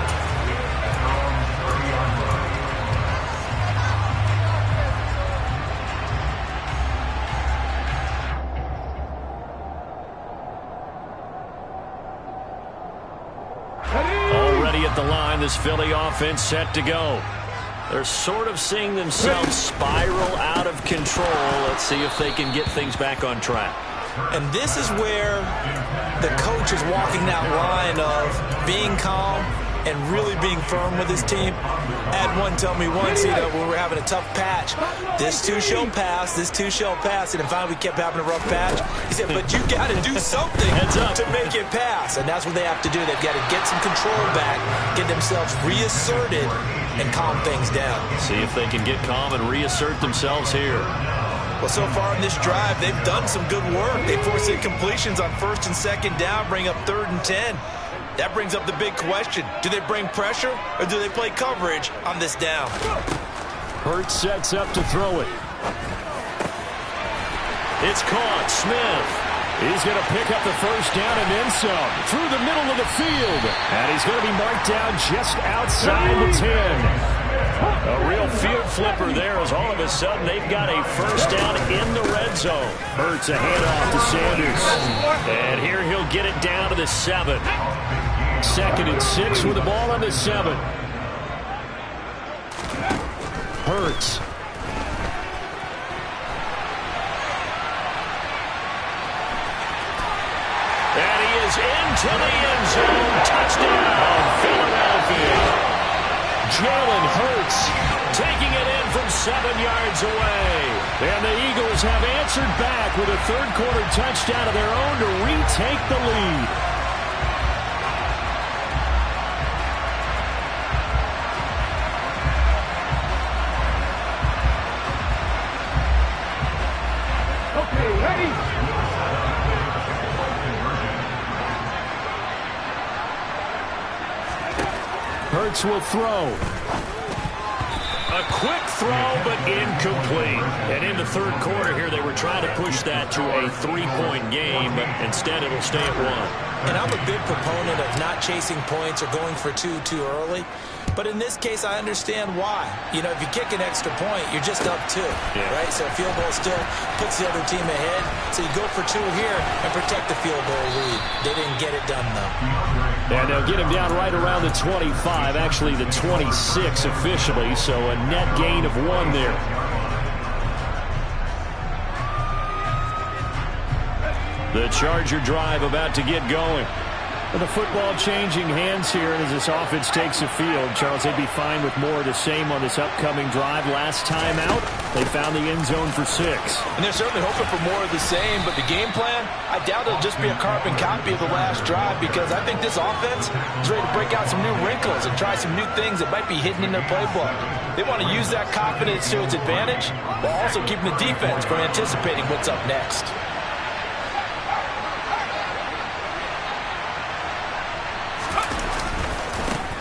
At the line, this Philly offense set to go. They're sort of seeing themselves spiral out of control. Let's see if they can get things back on track. And this is where the coach is walking that line of being calm and really being firm with his team. I had one tell me once, when we were having a tough patch, this too shall pass, this too shall pass. And finally we kept having a rough patch. He said, but you got to do something to make it pass. And that's what they have to do. They've got to get some control back, get themselves reasserted, and calm things down. See if they can get calm and reassert themselves here. Well, so far in this drive, they've done some good work. They forced incompletions on 1st and 2nd down, bring up 3rd and 10. That brings up the big question. Do they bring pressure or do they play coverage on this down? Hurts sets up to throw it. It's caught. Smith. He's going to pick up the 1st down and then some. Through the middle of the field. And he's going to be marked down just outside the 10. A real field flipper there as all of a sudden they've got a 1st down in the red zone. Hurts a handoff to Sanders. And here he'll get it down to the 7. 2nd and 6 with the ball on the 7. Hurts. is into the end zone. Touchdown, Philadelphia. Jalen Hurts taking it in from 7 yards away. And the Eagles have answered back with a third-quarter touchdown of their own to retake the lead. Okay, ready? Hurts will throw. A quick throw, but incomplete. And in the third quarter here, they were trying to push that to a 3-point game, but instead it'll stay at 1. And I'm a big proponent of not chasing points or going for two too early. But in this case, I understand why. You know, if you kick an extra point, you're just up 2, right? So a field goal still puts the other team ahead. So you go for 2 here and protect the field goal lead. They didn't get it done, though. And they'll get him down right around the 25, actually the 26 officially, so a net gain of 1 there. The Charger drive about to get going. With the football changing hands here, and as this offense takes the field, Charles, they'd be fine with more of the same on this upcoming drive. Last time out, they found the end zone for 6. And they're certainly hoping for more of the same, but the game plan, I doubt it'll just be a carbon copy of the last drive, because I think this offense is ready to break out some new wrinkles and try some new things that might be hidden in their playbook. They want to use that confidence to its advantage, while also keeping the defense from anticipating what's up next.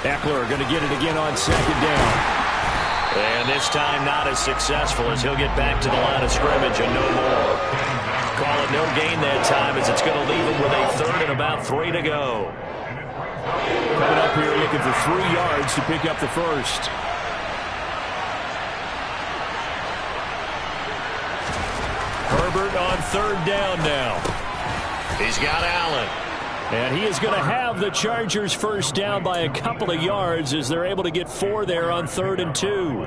Eckler going to get it again on 2nd down. And this time not as successful as he'll get back to the line of scrimmage and no more. Call it no gain that time as it's going to leave him with a 3rd and about 3 to go. Coming up here looking for 3 yards to pick up the first. Herbert on 3rd down now. He's got Allen. And he is going to have the Chargers first down by a couple of yards as they're able to get 4 there on 3rd and 2.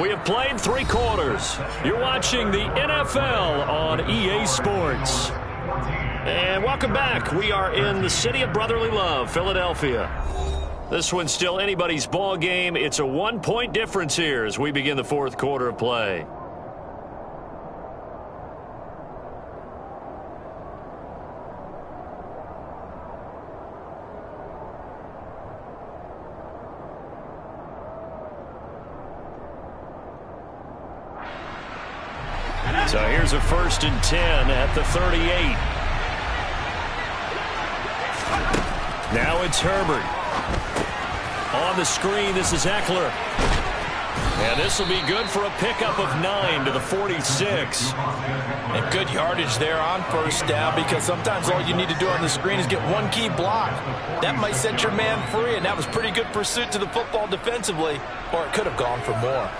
We have played 3 quarters. You're watching the NFL on EA Sports. And welcome back. We are in the city of brotherly love, Philadelphia. This one's still anybody's ball game. It's a 1-point difference here as we begin the 4th quarter of play. So here's a 1st and 10 at the 38. Now it's Herbert. On the screen, this is Eckler. And this will be good for a pickup of 9 to the 46. And good yardage there on 1st down, because sometimes all you need to do on the screen is get 1 key block. That might set your man free, and that was pretty good pursuit to the football defensively, or it could have gone for more.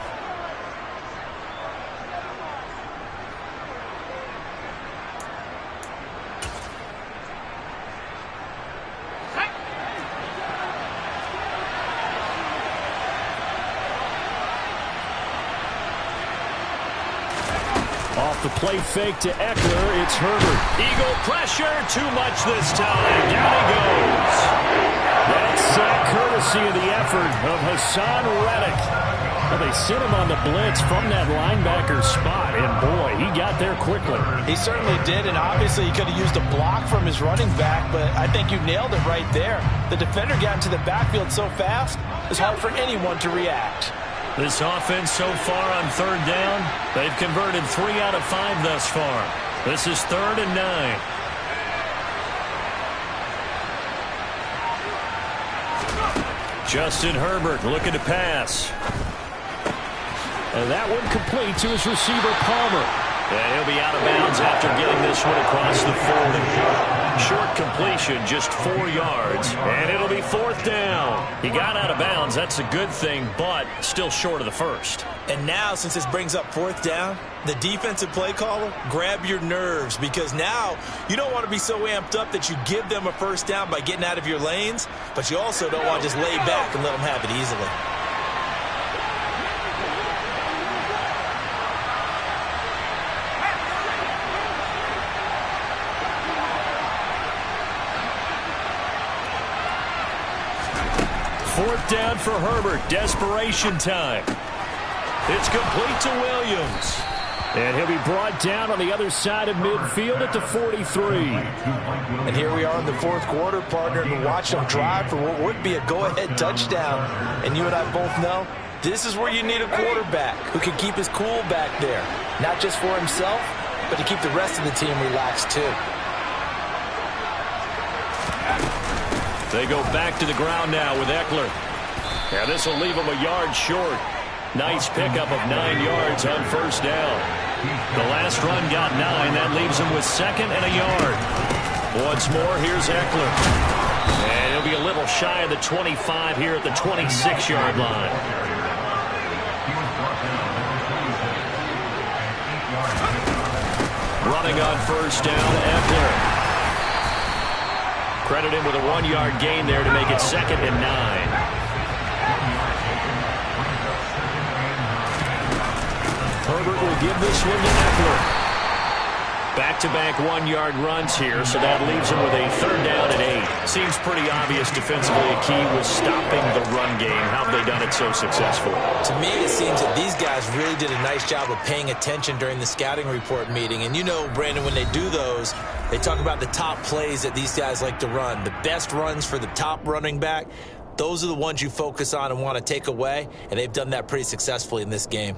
Off the play fake to Eckler, it's Herbert. Eagle pressure, too much this time. Down he goes. That's courtesy of the effort of Hassan Reddick. Well, they sent him on the blitz from that linebacker spot, and boy, he got there quickly. He certainly did, and obviously he could have used a block from his running back, but I think you nailed it right there. The defender got into the backfield so fast, it's hard for anyone to react. This offense so far on 3rd down, they've converted 3 out of 5 thus far. This is 3rd and 9. Justin Herbert looking to pass. And that one complete to his receiver, Palmer. And he'll be out of bounds after getting this one across the 40. Short completion, just 4 yards, and it'll be 4th down. He got out of bounds. That's a good thing, but still short of the first. And now, since this brings up 4th down, the defensive play caller, grab your nerves, because now you don't want to be so amped up that you give them a 1st down by getting out of your lanes, but you also don't want to just lay back and let them have it easily. 4th down for Herbert. Desperation time. It's complete to Williams. And he'll be brought down on the other side of midfield at the 43. And here we are in the 4th quarter, partner, and watch them drive for what would be a go-ahead touchdown. And you and I both know this is where you need a quarterback who can keep his cool back there. Not just for himself, but to keep the rest of the team relaxed too. They go back to the ground now with Eckler. And this will leave him a yard short. Nice pickup of 9 yards on 1st down. The last run got 9. That leaves him with 2nd and a yard. Once more, here's Eckler. And he'll be a little shy of the 25 here at the 26-yard line. Running on 1st down, Eckler. Credit him with a 1-yard gain there to make it 2nd and 9. Herbert will give this one to Eckler. Back-to-back 1-yard runs here, so that leaves him with a 3rd down and 8. Seems pretty obvious defensively a key was stopping the run game. How have they done it so successfully? To me, it seems that these guys really did a nice job of paying attention during the scouting report meeting. And you know, Brandon, when they do those, they talk about the top plays that these guys like to run. The best runs for the top running back, those are the ones you focus on and want to take away, and they've done that pretty successfully in this game.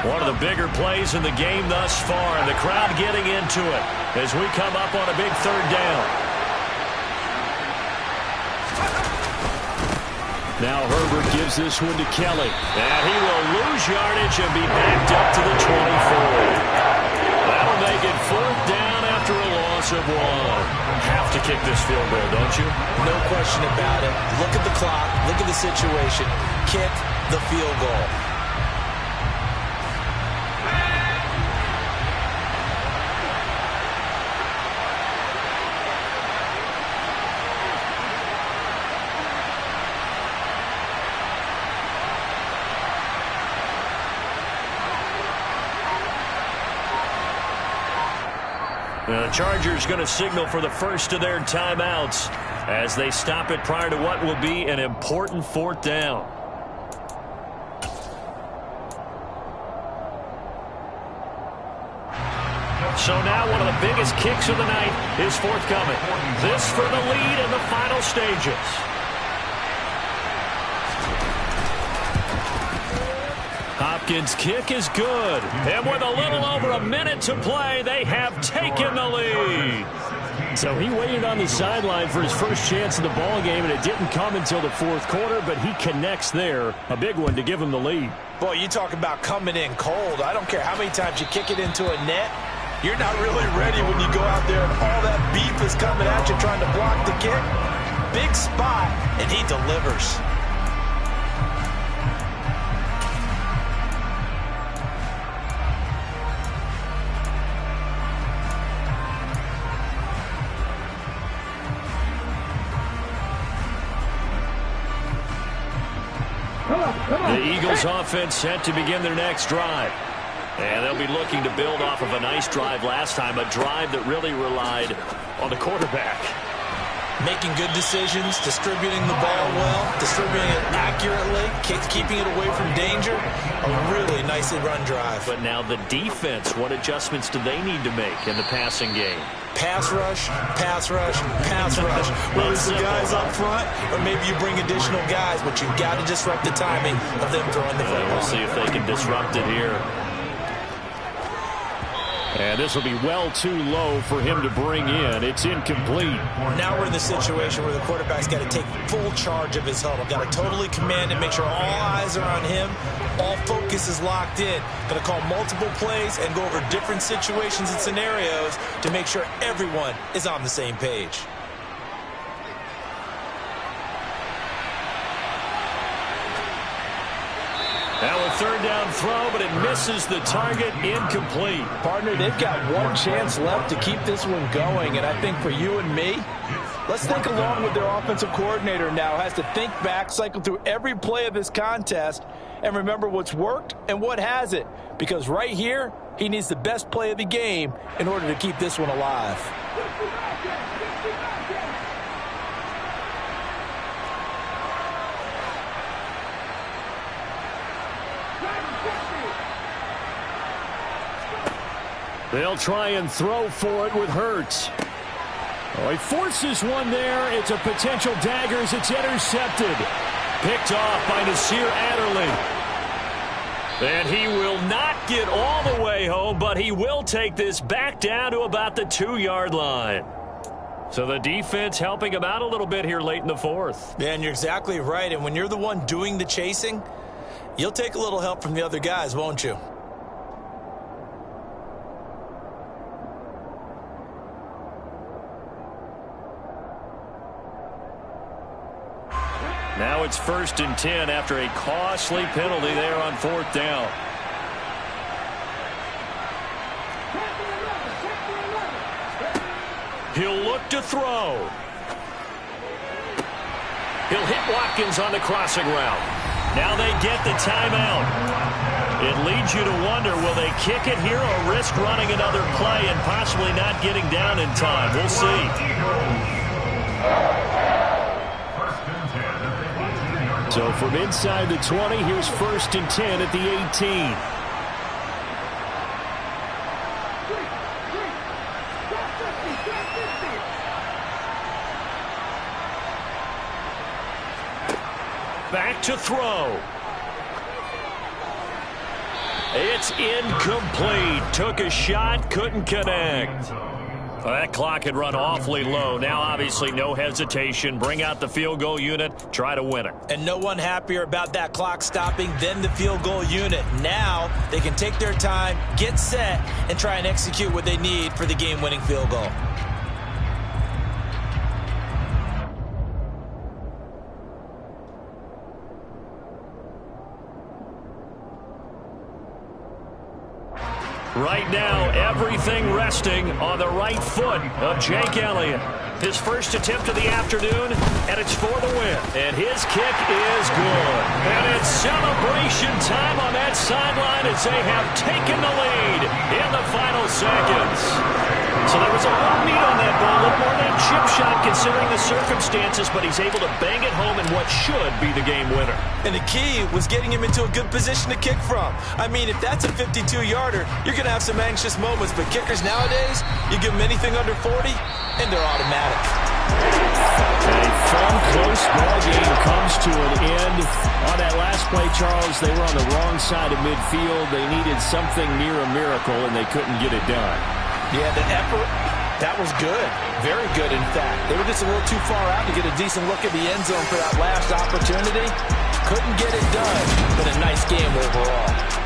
One of the bigger plays in the game thus far, and the crowd getting into it as we come up on a big 3rd down. Now Herbert gives this one to Kelly. And he will lose yardage and be backed up to the 24. That'll make it 4th down after a loss of 1. Have to kick this field goal, don't you? No question about it. Look at the clock. Look at the situation. Kick the field goal. The Chargers going to signal for the first of their timeouts as they stop it prior to what will be an important 4th down. So now one of the biggest kicks of the night is forthcoming. This for the lead in the final stages. Hopkins' kick is good. And with a little over a minute to play, they have taken the lead. So he waited on the sideline for his first chance in the ball game, and it didn't come until the 4th quarter, but he connects there. A big one to give him the lead. Boy, you talk about coming in cold. I don't care how many times you kick it into a net. You're not really ready when you go out there and all that beef is coming at you trying to block the kick. Big spot, and he delivers. The Eagles offense set to begin their next drive. And they'll be looking to build off of a nice drive last time, a drive that really relied on the quarterback. Making good decisions, distributing the ball well, distributing it accurately, keeping it away from danger. A really nicely run drive. But now the defense, what adjustments do they need to make in the passing game? Pass rush, pass rush, pass rush. Whether it's the guys up front or maybe you bring additional guys, but you've got to disrupt the timing of them throwing the football. We'll see if they can disrupt it here. And this will be well too low for him to bring in. It's incomplete. Now we're in the situation where the quarterback's got to take full charge of his huddle. Got to totally command it, make sure all eyes are on him. All focus is locked in. Got to call multiple plays and go over different situations and scenarios to make sure everyone is on the same page. Now a 3rd down throw, but it misses the target, incomplete. Partner, they've got one chance left to keep this one going, and I think for you and me, let's think along with their offensive coordinator now. Has to think back, cycle through every play of this contest, and remember what's worked and what hasn't. Because right here, he needs the best play of the game in order to keep this one alive. They'll try and throw for it with Hurts. Oh, he forces one there. It's a potential dagger as it's intercepted. Picked off by Nasir Adderley. And he will not get all the way home, but he will take this back down to about the 2-yard line. So the defense helping him out a little bit here late in the fourth. Yeah, and you're exactly right. And when you're the one doing the chasing, you'll take a little help from the other guys, won't you? Now it's 1st and 10 after a costly penalty there on 4th down. He'll look to throw. He'll hit Watkins on the crossing route. Now they get the timeout. It leads you to wonder, will they kick it here or risk running another play and possibly not getting down in time? We'll see. So from inside the 20, here's 1st and 10 at the 18. Back to throw. It's incomplete. Took a shot, couldn't connect. Well, that clock had run awfully low. Now, obviously, no hesitation. Bring out the field goal unit. Try to win it. And no one happier about that clock stopping than the field goal unit. Now, they can take their time, get set, and try and execute what they need for the game-winning field goal. Right now, everything resting on the right foot of Jake Elliott. His first attempt of the afternoon, and it's for the win. And his kick is good. And it's celebration time on that sideline as they have taken the lead in the final seconds. So there was a little meat on that ball, a little more than a chip shot considering the circumstances, but he's able to bang it home in what should be the game winner. And the key was getting him into a good position to kick from. I mean, if that's a 52-yarder, you're going to have some anxious moments, but kickers nowadays, you give them anything under 40, and they're automatic. A fun, close ball game comes to an end. On that last play, Charles, they were on the wrong side of midfield. They needed something near a miracle, and they couldn't get it done. Yeah, the effort, that was good. Very good, in fact. They were just a little too far out to get a decent look at the end zone for that last opportunity. Couldn't get it done, but a nice game overall.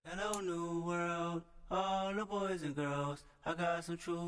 Hello, new world, all the boys and girls. I got some true